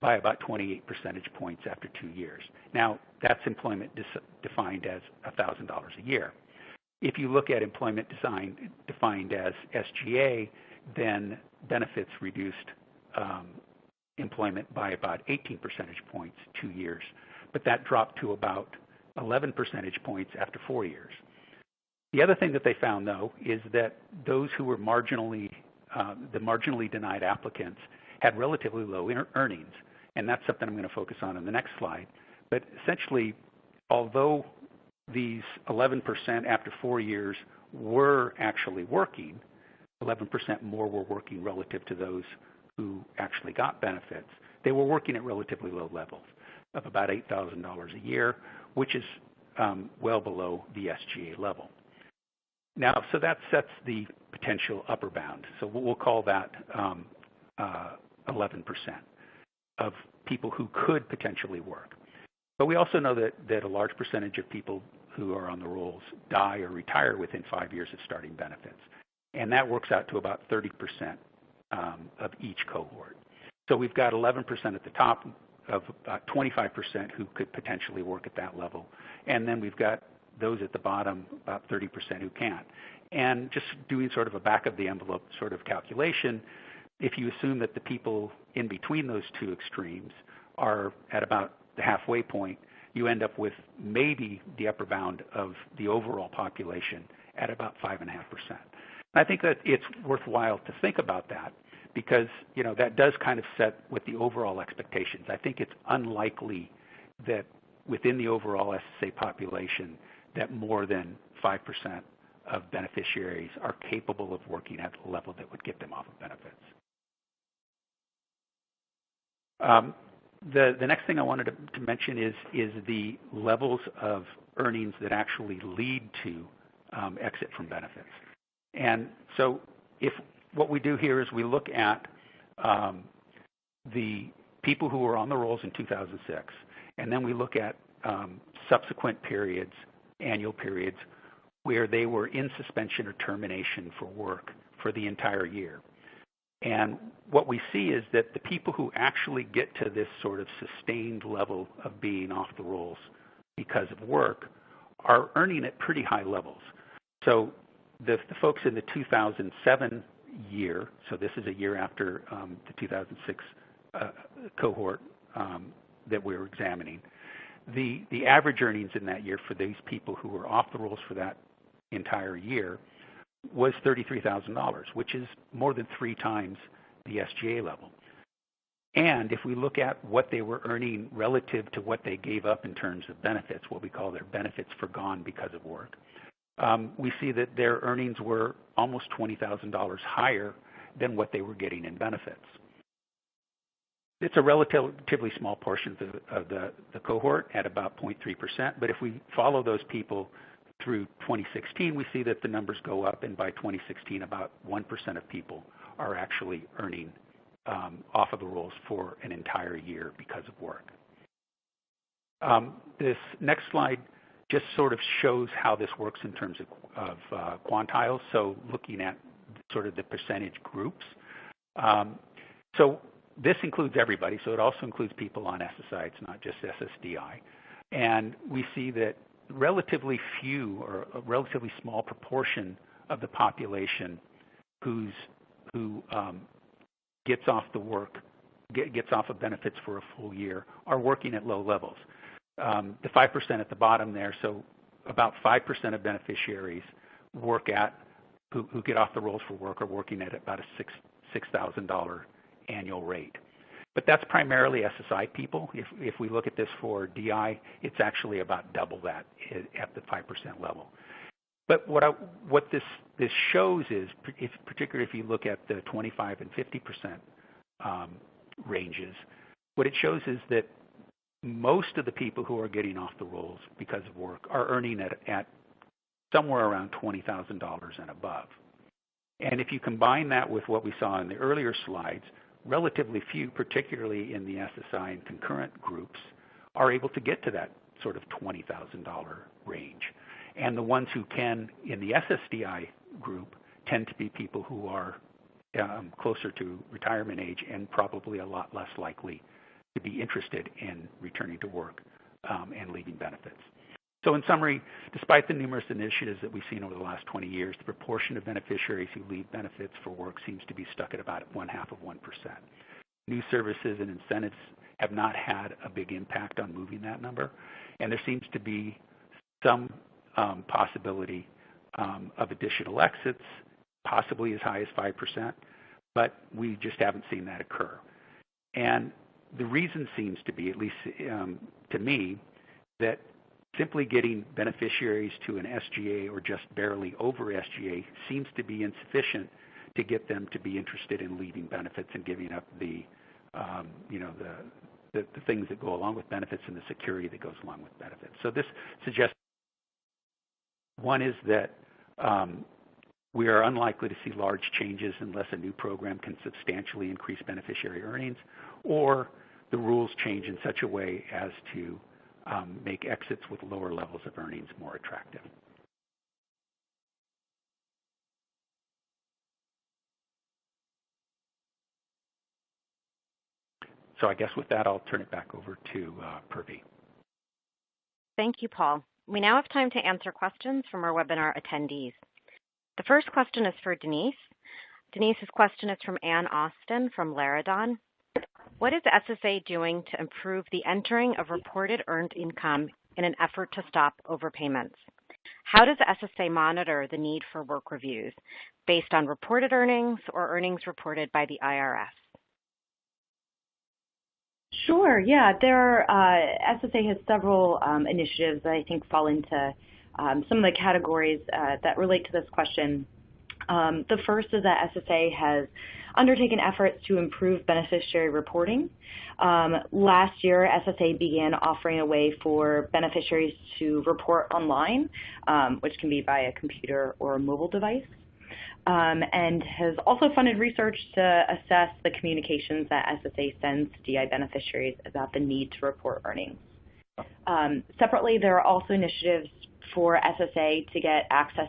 by about 28 percentage points after 2 years. Now, that's employment defined as $1,000 a year. If you look at employment defined as SGA, then benefits reduced employment by about 18 percentage points 2 years, but that dropped to about 11 percentage points after 4 years. The other thing that they found, though, is that those who were the marginally denied applicants had relatively low earnings, and that's something I'm going to focus on in the next slide. But essentially, although these 11% after 4 years were actually working, 11% more were working relative to those who actually got benefits. They were working at relatively low levels of about $8,000 a year, which is well below the SGA level. Now, so that sets the potential upper bound. So we'll call that 11% of people who could potentially work. But we also know that a large percentage of people who are on the rolls die or retire within 5 years of starting benefits. And that works out to about 30% of each cohort. So we've got 11% at the top of about 25% who could potentially work at that level. And then we've got those at the bottom, about 30% who can't. And just doing sort of a back of the envelope sort of calculation, if you assume that the people in between those two extremes are at about the halfway point, you end up with maybe the upper bound of the overall population at about 5.5%. I think that it's worthwhile to think about that because, that does kind of set what the overall expectations. I think it's unlikely that within the overall SSA population that more than 5% of beneficiaries are capable of working at a level that would get them off of benefits. The next thing I wanted to mention is the levels of earnings that actually lead to exit from benefits. And so if what we do here is we look at the people who were on the rolls in 2006, and then we look at subsequent periods, annual periods, where they were in suspension or termination for work for the entire year. And what we see is that the people who actually get to this sort of sustained level of being off the rolls because of work are earning at pretty high levels. So the folks in the 2007 year, so this is a year after the 2006 cohort that we're examining, the average earnings in that year for these people who were off the rolls for that entire year was $33,000, which is more than 3 times the SGA level. And if we look at what they were earning relative to what they gave up in terms of benefits, what we call their benefits forgone because of work, we see that their earnings were almost $20,000 higher than what they were getting in benefits. It's a relatively small portion of the cohort at about 0.3%, but if we follow those people through 2016, we see that the numbers go up, and by 2016, about 1% of people are actually earning off of the rolls for an entire year because of work. This next slide just sort of shows how this works in terms of quantiles, so looking at sort of the percentage groups. So this includes everybody, so it also includes people on SSI, it's not just SSDI. And we see that relatively few or a relatively small proportion of the population who gets off the work, gets off of benefits for a full year are working at low levels. The 5% at the bottom there, so about 5% of beneficiaries work at, who get off the rolls for work are working at about a $6,000 annual rate. But that's primarily SSI people. If we look at this for DI, it's actually about double that at the 5% level. But what this shows is, particularly if you look at the 25 and 50% ranges, what it shows is that most of the people who are getting off the rolls because of work are earning at somewhere around $20,000 and above. And if you combine that with what we saw in the earlier slides, relatively few, particularly in the SSI and concurrent groups, are able to get to that sort of $20,000 range. And the ones who can in the SSDI group tend to be people who are closer to retirement age and probably a lot less likely to be interested in returning to work and leaving benefits. So in summary, despite the numerous initiatives that we've seen over the last 20 years, the proportion of beneficiaries who leave benefits for work seems to be stuck at about 0.5%. New services and incentives have not had a big impact on moving that number, and there seems to be some possibility of additional exits, possibly as high as 5%, but we just haven't seen that occur. And the reason seems to be, at least to me, that simply getting beneficiaries to an SGA or just barely over SGA seems to be insufficient to get them to be interested in leaving benefits and giving up the things that go along with benefits and the security that goes along with benefits. So this suggests, one is that we are unlikely to see large changes unless a new program can substantially increase beneficiary earnings, or the rules change in such a way as to make exits with lower levels of earnings more attractive. So I guess with that, I'll turn it back over to Purvi. Thank you, Paul. We now have time to answer questions from our webinar attendees. The first question is for Denise. Denise's question is from Ann Austin from Laradon. What is SSA doing to improve the entering of reported earned income in an effort to stop overpayments? How does SSA monitor the need for work reviews based on reported earnings or earnings reported by the IRS? Sure, yeah. SSA has several initiatives that I think fall into some of the categories that relate to this question. The first is that SSA has undertaken efforts to improve beneficiary reporting. Last year, SSA began offering a way for beneficiaries to report online, which can be via a computer or a mobile device, and has also funded research to assess the communications that SSA sends to DI beneficiaries about the need to report earnings. Separately, there are also initiatives for SSA to get access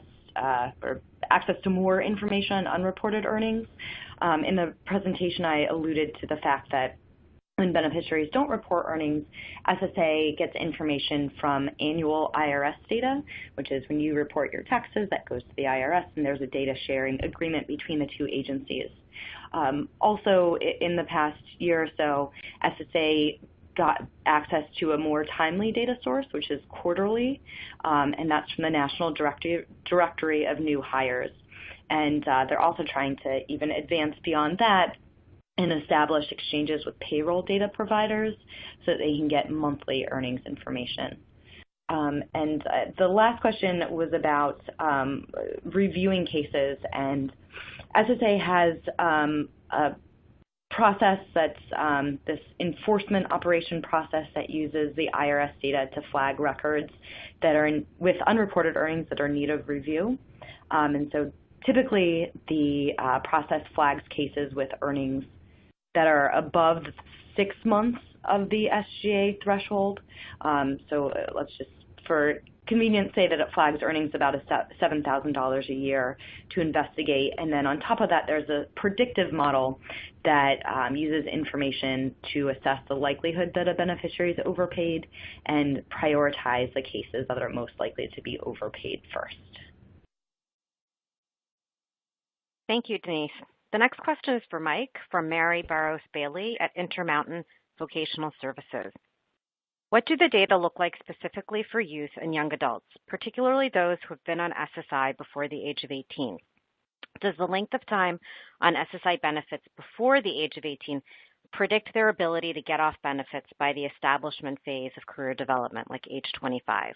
to more information on unreported earnings. In the presentation, I alluded to the fact that when beneficiaries don't report earnings, SSA gets information from annual IRS data, which is when you report your taxes, that goes to the IRS, and there's a data sharing agreement between the two agencies. Also, in the past year or so, SSA got access to a more timely data source, which is quarterly, and that's from the National Directory of New Hires. And they're also trying to even advance beyond that and establish exchanges with payroll data providers so that they can get monthly earnings information. And the last question was about reviewing cases, and SSA has a process that's this enforcement operation process that uses the IRS data to flag records that are with unreported earnings that are in need of review. And so typically the process flags cases with earnings that are above 6 months of the SGA threshold. So let's just, for convenience, say that it flags earnings about $7,000 a year to investigate. And then on top of that, there's a predictive model that uses information to assess the likelihood that a beneficiary is overpaid and prioritize the cases that are most likely to be overpaid first. Thank you, Denise. The next question is for Mike from Mary Barrows Bailey at Intermountain Vocational Services. What do the data look like specifically for youth and young adults, particularly those who have been on SSI before the age of 18? Does the length of time on SSI benefits before the age of 18 predict their ability to get off benefits by the establishment phase of career development, like age 25?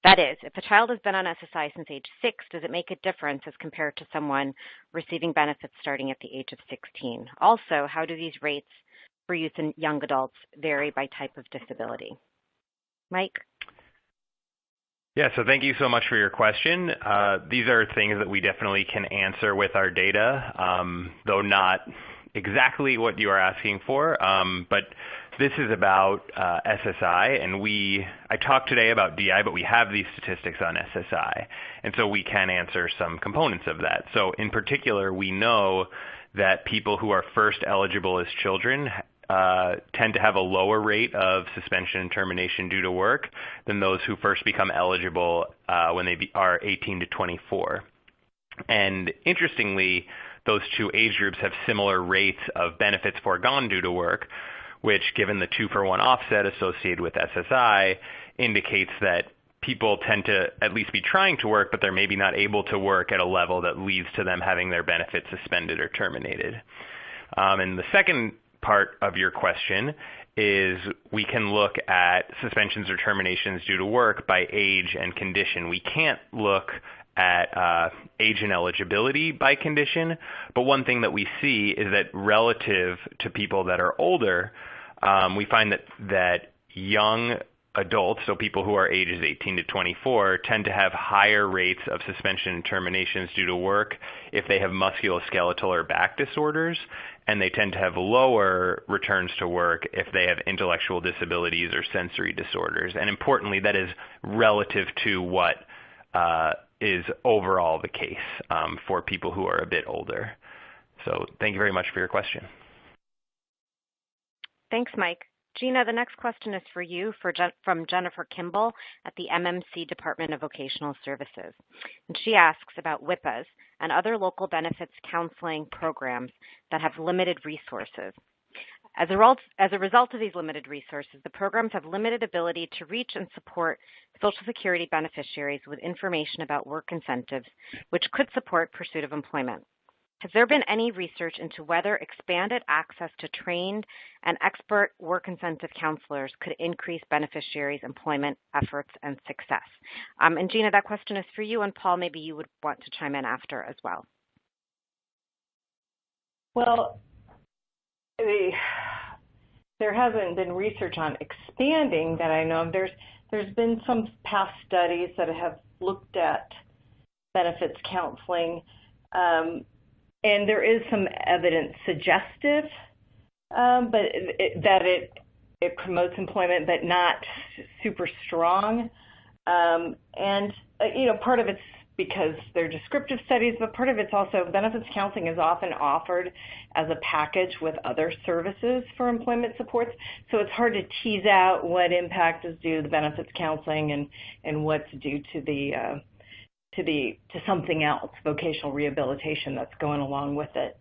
That is, if a child has been on SSI since age 6, does it make a difference as compared to someone receiving benefits starting at the age of 16? Also, how do these rates for youth and young adults vary by type of disability? Mike? Yeah, so thank you so much for your question. These are things that we definitely can answer with our data, though not exactly what you are asking for. But this is about SSI, and I talked today about DI, but we have these statistics on SSI, and so we can answer some components of that. So in particular, we know that people who are first eligible as children tend to have a lower rate of suspension and termination due to work than those who first become eligible when they are 18 to 24. And interestingly, those two age groups have similar rates of benefits foregone due to work, which, given the 2-for-1 offset associated with SSI, indicates that people tend to at least be trying to work, but they're maybe not able to work at a level that leads to them having their benefits suspended or terminated. And the second part of your question is we can look at suspensions or terminations due to work by age and condition. We can't look at age and eligibility by condition, but one thing that we see is that relative to people that are older, we find that young adults, so people who are ages 18 to 24, tend to have higher rates of suspension and terminations due to work if they have musculoskeletal or back disorders, and they tend to have lower returns to work if they have intellectual disabilities or sensory disorders. And importantly, that is relative to what is overall the case for people who are a bit older. So thank you very much for your question. Thanks, Mike. Gina, the next question is for you from Jennifer Kimball at the MMC Department of Vocational Services. And she asks about WIPAs and other local benefits counseling programs that have limited resources. As a result of these limited resources, the programs have limited ability to reach and support Social Security beneficiaries with information about work incentives, which could support pursuit of employment. Has there been any research into whether expanded access to trained and expert work incentive counselors could increase beneficiaries' employment efforts and success? And Gina, that question is for you, and Paul, maybe you would want to chime in after as well. Well, there hasn't been research on expanding that I know of. There's been some past studies that have looked at benefits counseling, and there is some evidence suggestive, but that it promotes employment, but not super strong. And part of it's because they're descriptive studies, but part of it's also benefits counseling is often offered as a package with other services for employment supports. So it's hard to tease out what impact is due to the benefits counseling and what's due to to something else, vocational rehabilitation that's going along with it.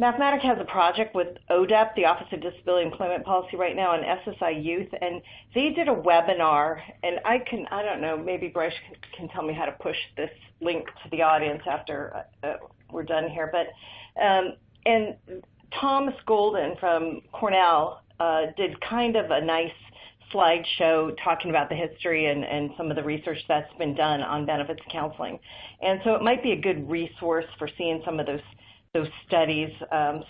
Mathematica has a project with ODEP, the Office of Disability Employment Policy, right now on SSI Youth, and they did a webinar, and I don't know, maybe Bryce can tell me how to push this link to the audience after we're done here, but and Thomas Golden from Cornell did kind of a nice slideshow talking about the history and some of the research that's been done on benefits counseling. And so it might be a good resource for seeing some of those studies,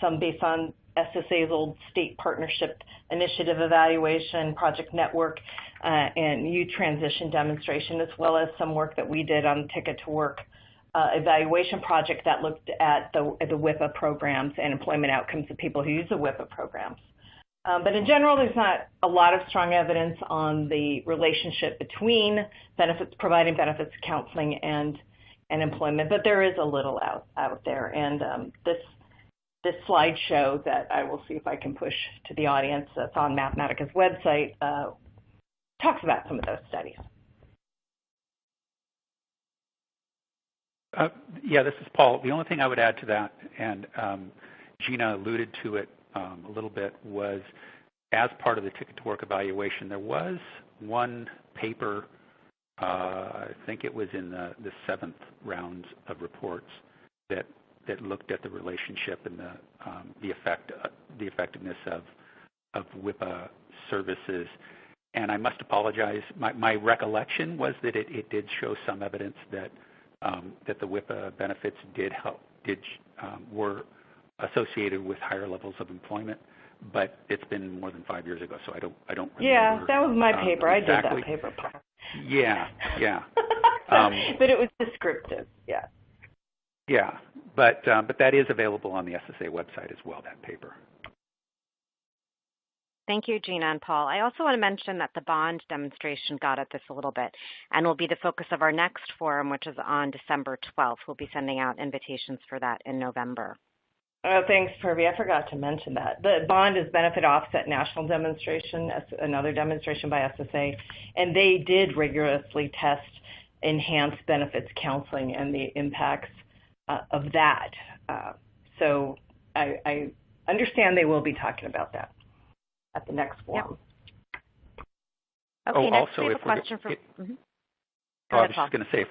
some based on SSA's old state partnership initiative evaluation, project network, and U-transition demonstration, as well as some work that we did on Ticket to Work evaluation project that looked at the WIPA programs and employment outcomes of people who use the WIPA programs. But in general, there's not a lot of strong evidence on the relationship between providing benefits counseling and employment, but there is a little out there. And this slideshow that I will see if I can push to the audience that's on Mathematica's website talks about some of those studies. Yeah, this is Paul. The only thing I would add to that, and Gina alluded to it a little bit, was as part of the Ticket to Work evaluation, there was one paper, I think it was in the 7th round of reports, that looked at the relationship and the effectiveness of WIPA services. And I must apologize. My recollection was that it did show some evidence that the WIPA benefits were associated with higher levels of employment, but it's been more than 5 years ago, so I don't remember. Yeah, that was my paper. Exactly. I did that paper, Paul. Yeah. But it was descriptive. Yeah. Yeah, but that is available on the SSA website as well, that paper. Thank you, Gina and Paul. I also want to mention that the bond demonstration got at this a little bit and will be the focus of our next forum, which is on December 12th. We'll be sending out invitations for that in November. Oh, thanks, Purvi. I forgot to mention that. The bond is Benefit Offset National Demonstration, another demonstration by SSA, and they did rigorously test enhanced benefits counseling and the impacts of that. So I understand they will be talking about that at the next forum. Yep. Okay, next also, we have a question from... I was just going to say,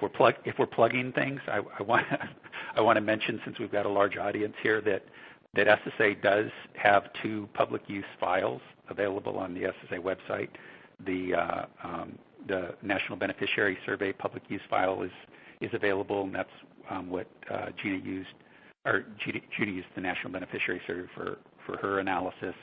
if we're plugging things, I want to mention, since we've got a large audience here, that SSA does have 2 public use files available on the SSA website. The National Beneficiary Survey public use file is available, and that's what Gina used, or Judy used the National Beneficiary Survey for her analysis.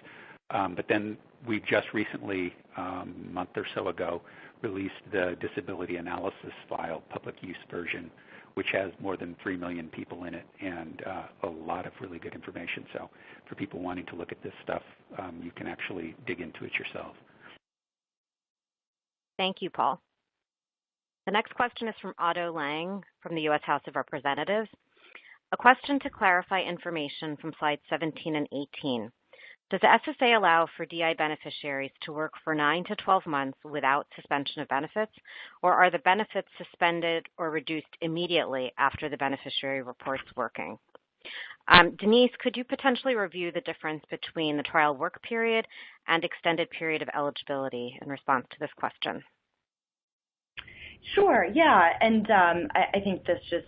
But then we just recently, a month or so ago, released the disability analysis file, public use version, which has more than 3 million people in it and a lot of really good information. So for people wanting to look at this stuff, you can actually dig into it yourself. Thank you, Paul. The next question is from Otto Lang from the U.S. House of Representatives. A question to clarify information from slides 17 and 18. Does the SSA allow for DI beneficiaries to work for 9 to 12 months without suspension of benefits, or are the benefits suspended or reduced immediately after the beneficiary reports working? Denise, could you potentially review the difference between the trial work period and extended period of eligibility in response to this question? Sure, yeah, and I think this just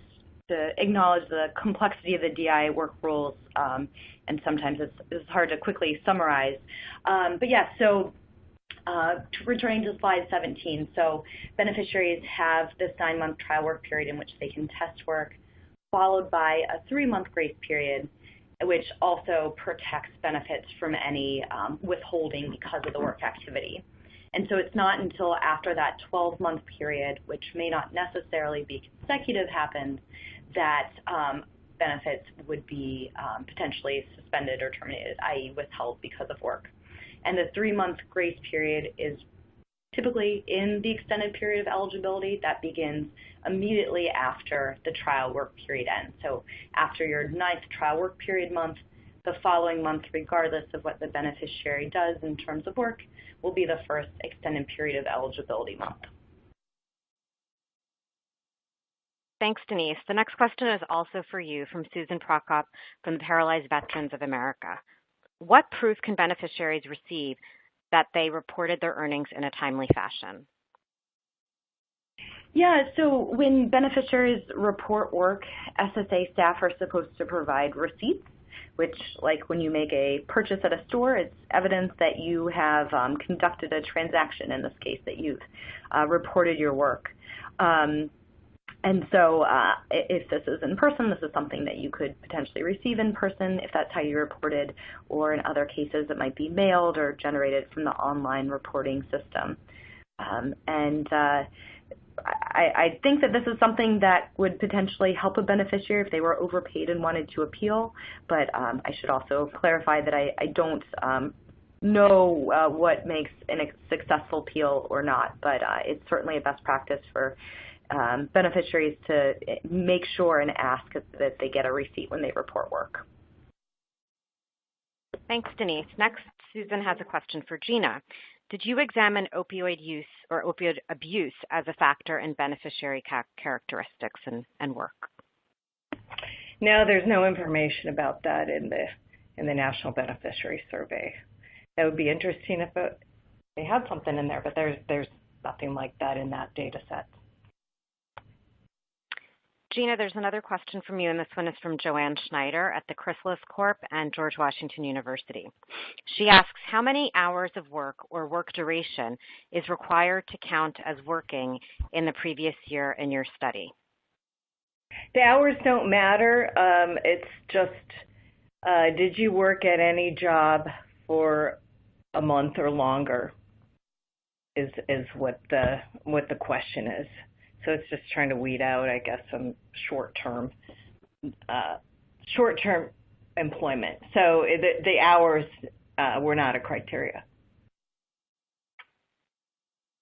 to acknowledge the complexity of the DI work rules, and sometimes it's hard to quickly summarize. But yeah, so returning to slide 17, so beneficiaries have this 9-month trial work period in which they can test work, followed by a 3-month grace period, which also protects benefits from any withholding because of the work activity. And so it's not until after that 12-month period, which may not necessarily be consecutive, happens, that benefits would be potentially suspended or terminated, i.e. withheld because of work. And the 3-month grace period is typically in the extended period of eligibility that begins immediately after the trial work period ends. So after your 9th trial work period month, the following month, regardless of what the beneficiary does in terms of work, will be the first extended period of eligibility month. Thanks, Denise. The next question is also for you from Susan Prokop from the Paralyzed Veterans of America. What proof can beneficiaries receive that they reported their earnings in a timely fashion? Yeah, so when beneficiaries report work, SSA staff are supposed to provide receipts which, like when you make a purchase at a store, it's evidence that you have conducted a transaction, in this case, that you've reported your work. And so if this is in person, this is something that you could potentially receive in person if that's how you reported, or in other cases it might be mailed or generated from the online reporting system. I think that this is something that would potentially help a beneficiary if they were overpaid and wanted to appeal, but I should also clarify that I don't know what makes a successful appeal or not, but it's certainly a best practice for beneficiaries to make sure and ask that they get a receipt when they report work. Thanks, Denise. Next, Susan has a question for Gina. Did you examine opioid use or opioid abuse as a factor in beneficiary characteristics and work? No, there's no information about that in the National Beneficiary Survey. That would be interesting if they had something in there, but there's nothing like that in that data set. Gina, there's another question from you, and this one is from Joanne Schneider at the Chrysalis Corp and George Washington University. She asks, how many hours of work or work duration is required to count as working in the previous year in your study? The hours don't matter. It's just, did you work at any job for a month or longer is what the question is. So it's just trying to weed out, I guess, some short-term employment. So the hours were not a criteria.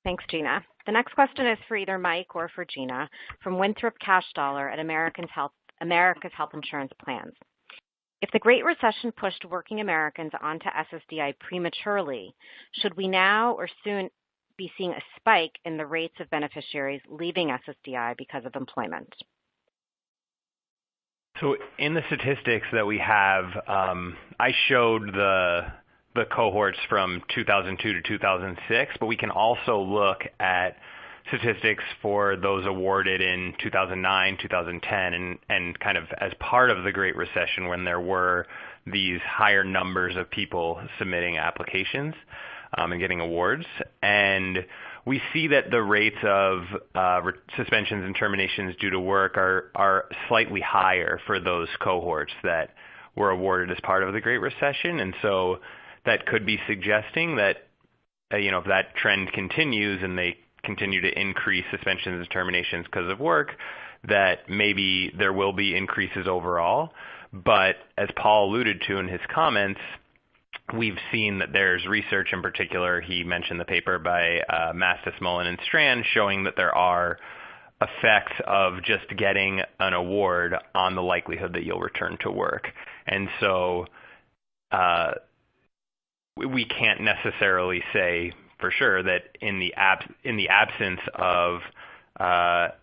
Thanks, Gina. The next question is for either Mike or for Gina from Winthrop Cashdollar at America's Health Insurance Plans. If the Great Recession pushed working Americans onto SSDI prematurely, should we now or soon be seeing a spike in the rates of beneficiaries leaving SSDI because of employment? So in the statistics that we have, I showed the cohorts from 2002 to 2006, but we can also look at statistics for those awarded in 2009, 2010, and kind of as part of the Great Recession when there were these higher numbers of people submitting applications and getting awards. And we see that the rates of suspensions and terminations due to work are slightly higher for those cohorts that were awarded as part of the Great Recession. And so that could be suggesting that, if that trend continues and they continue to increase suspensions and terminations because of work, that maybe there will be increases overall. But as Paul alluded to in his comments, we've seen that there's research in particular, he mentioned the paper by Mastis, Mullen, and Strand, showing that there are effects of just getting an award on the likelihood that you'll return to work. And so we can't necessarily say for sure that in the absence of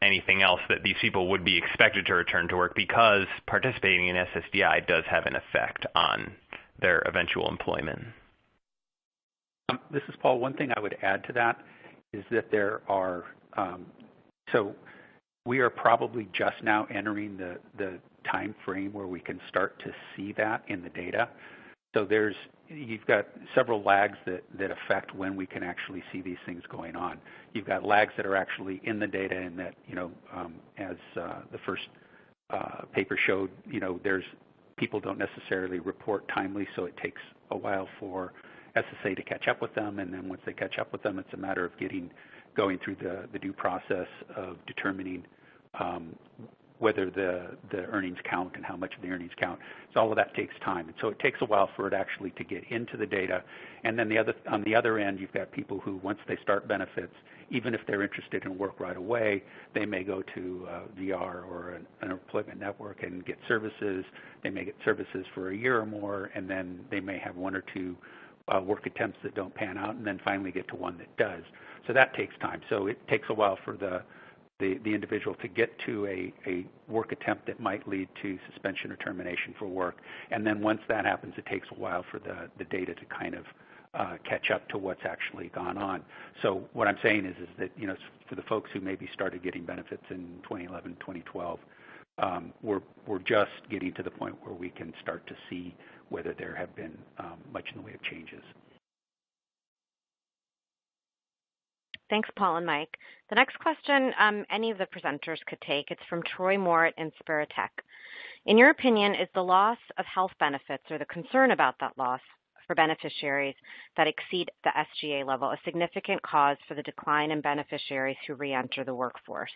anything else that these people would be expected to return to work, because participating in SSDI does have an effect on their eventual employment. This is Paul. One thing I would add to that is that there are, so we are probably just now entering the time frame where we can start to see that in the data. So you've got several lags that affect when we can actually see these things going on. You've got lags that are actually in the data, and that, as the first paper showed, there's people don't necessarily report timely, so it takes a while for SSA to catch up with them, and then once they catch up with them, it's a matter of going through the due process of determining whether the earnings count and how much of the earnings count. So all of that takes time, and so it takes a while for it actually to get into the data. And then on the other end, you've got people who, once they start benefits, even if they're interested in work right away, they may go to VR or an employment network and get services. They may get services for a year or more, and then they may have one or two work attempts that don't pan out, and then finally get to one that does. So that takes time. So it takes a while for the individual to get to a work attempt that might lead to suspension or termination for work. And then once that happens, it takes a while for the data to kind of catch up to what's actually gone on. So what I'm saying is that, for the folks who maybe started getting benefits in 2011, 2012, we're just getting to the point where we can start to see whether there have been much in the way of changes. Thanks, Paul and Mike. The next question any of the presenters could take, it's from Troy Moore at Inspiratech. In your opinion, is the loss of health benefits or the concern about that loss for beneficiaries that exceed the SGA level a significant cause for the decline in beneficiaries who re-enter the workforce?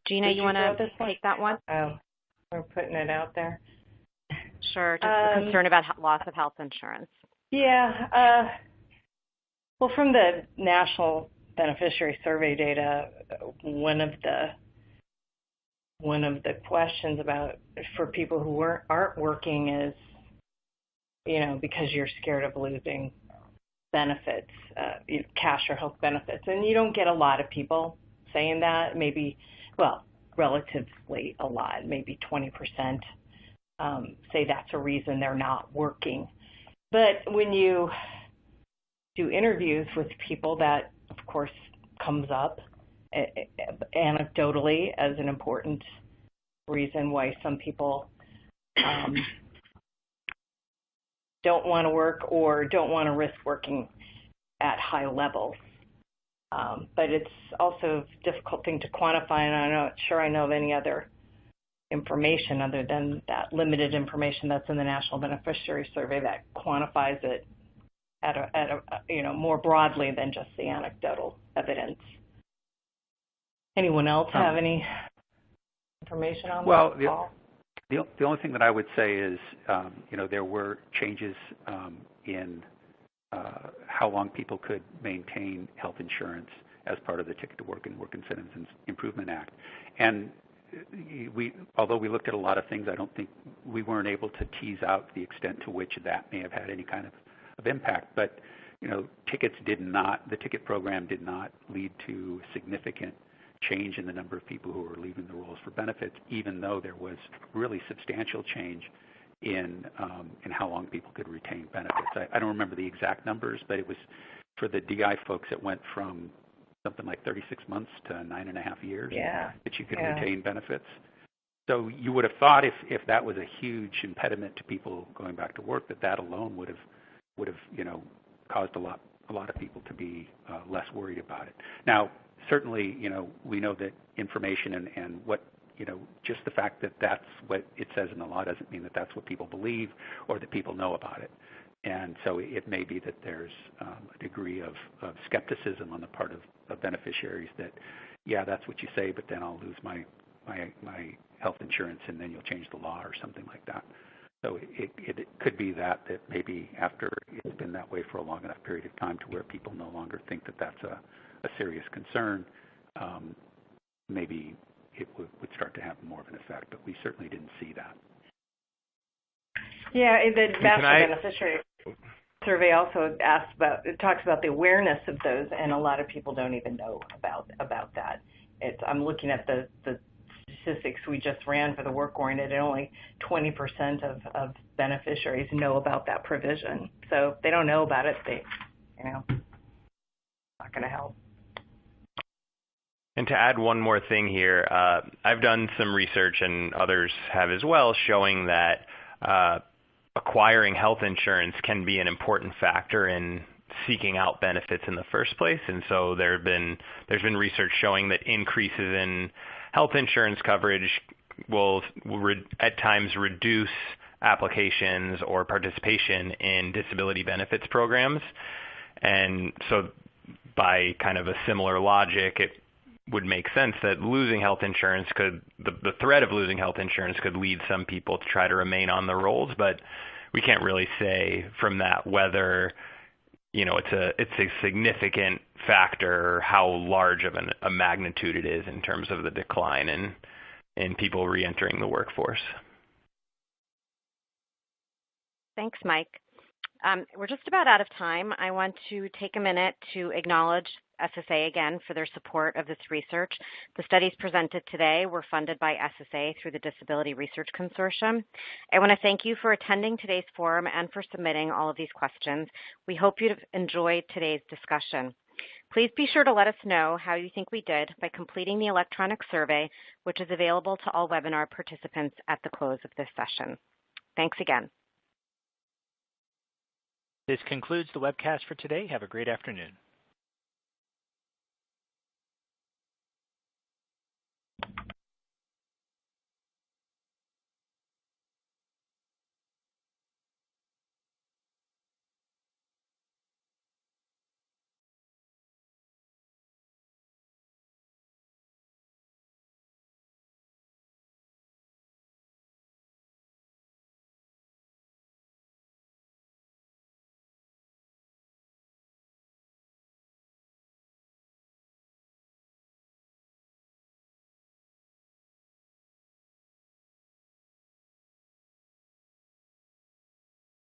Gina, you want to take that one? Oh, we're putting it out there. Sure, just the concern about loss of health insurance. Yeah. Well, from the National Beneficiary Survey data, one of the questions about for people who aren't working is, because you're scared of losing benefits, cash or health benefits, and you don't get a lot of people saying that. Maybe, well, relatively a lot, maybe 20%. Say that's a reason they're not working. But when you do interviews with people, that, of course, comes up anecdotally as an important reason why some people don't want to work or don't want to risk working at high levels. But it's also a difficult thing to quantify, and I'm not sure I know of any other information other than that limited information that's in the National Beneficiary Survey that quantifies it at a more broadly than just the anecdotal evidence. Anyone else have any information on that? Well, the only thing that I would say is, there were changes in how long people could maintain health insurance as part of the Ticket to Work and Work Incentives and Improvement Act. And although we looked at a lot of things, I don't think we weren't able to tease out the extent to which that may have had any kind of impact. But, the ticket program did not lead to significant change in the number of people who were leaving the rolls for benefits, even though there was really substantial change in how long people could retain benefits. I don't remember the exact numbers, but it was for the DI folks, it went from something like 36 months to 9.5 years that you could retain benefits. So you would have thought if that was a huge impediment to people going back to work, that alone would have caused a lot of people to be less worried about it. Now, certainly, we know that information and what, just the fact that that's what it says in the law doesn't mean that that's what people believe or that people know about it. And so it may be that there's a degree of skepticism on the part of beneficiaries that, that's what you say, but then I'll lose my health insurance and then you'll change the law or something like that. So it could be that maybe after it's been that way for a long enough period of time to where people no longer think that that's a serious concern, maybe it would start to have more of an effect, but we certainly didn't see that. Yeah, the National Beneficiary Survey also talks about the awareness of those, and a lot of people don't even know about that. I'm looking at the statistics we just ran for the work-oriented, and only 20% of beneficiaries know about that provision. So if they don't know about it, not going to help. And to add one more thing here, I've done some research, and others have as well, showing that acquiring health insurance can be an important factor in seeking out benefits in the first place. And so there's been research showing that increases in health insurance coverage will at times reduce applications or participation in disability benefits programs. And so by kind of a similar logic, it would make sense that losing health insurance the threat of losing health insurance could lead some people to try to remain on the rolls, but we can't really say from that whether it's a significant factor, how large of a magnitude it is in terms of the decline in people reentering the workforce. Thanks, Mike. We're just about out of time. I want to take a minute to acknowledge SSA again for their support of this research. The studies presented today were funded by SSA through the Disability Research Consortium. I want to thank you for attending today's forum and for submitting all of these questions. We hope you've enjoyed today's discussion. Please be sure to let us know how you think we did by completing the electronic survey, which is available to all webinar participants at the close of this session. Thanks again. This concludes the webcast for today. Have a great afternoon.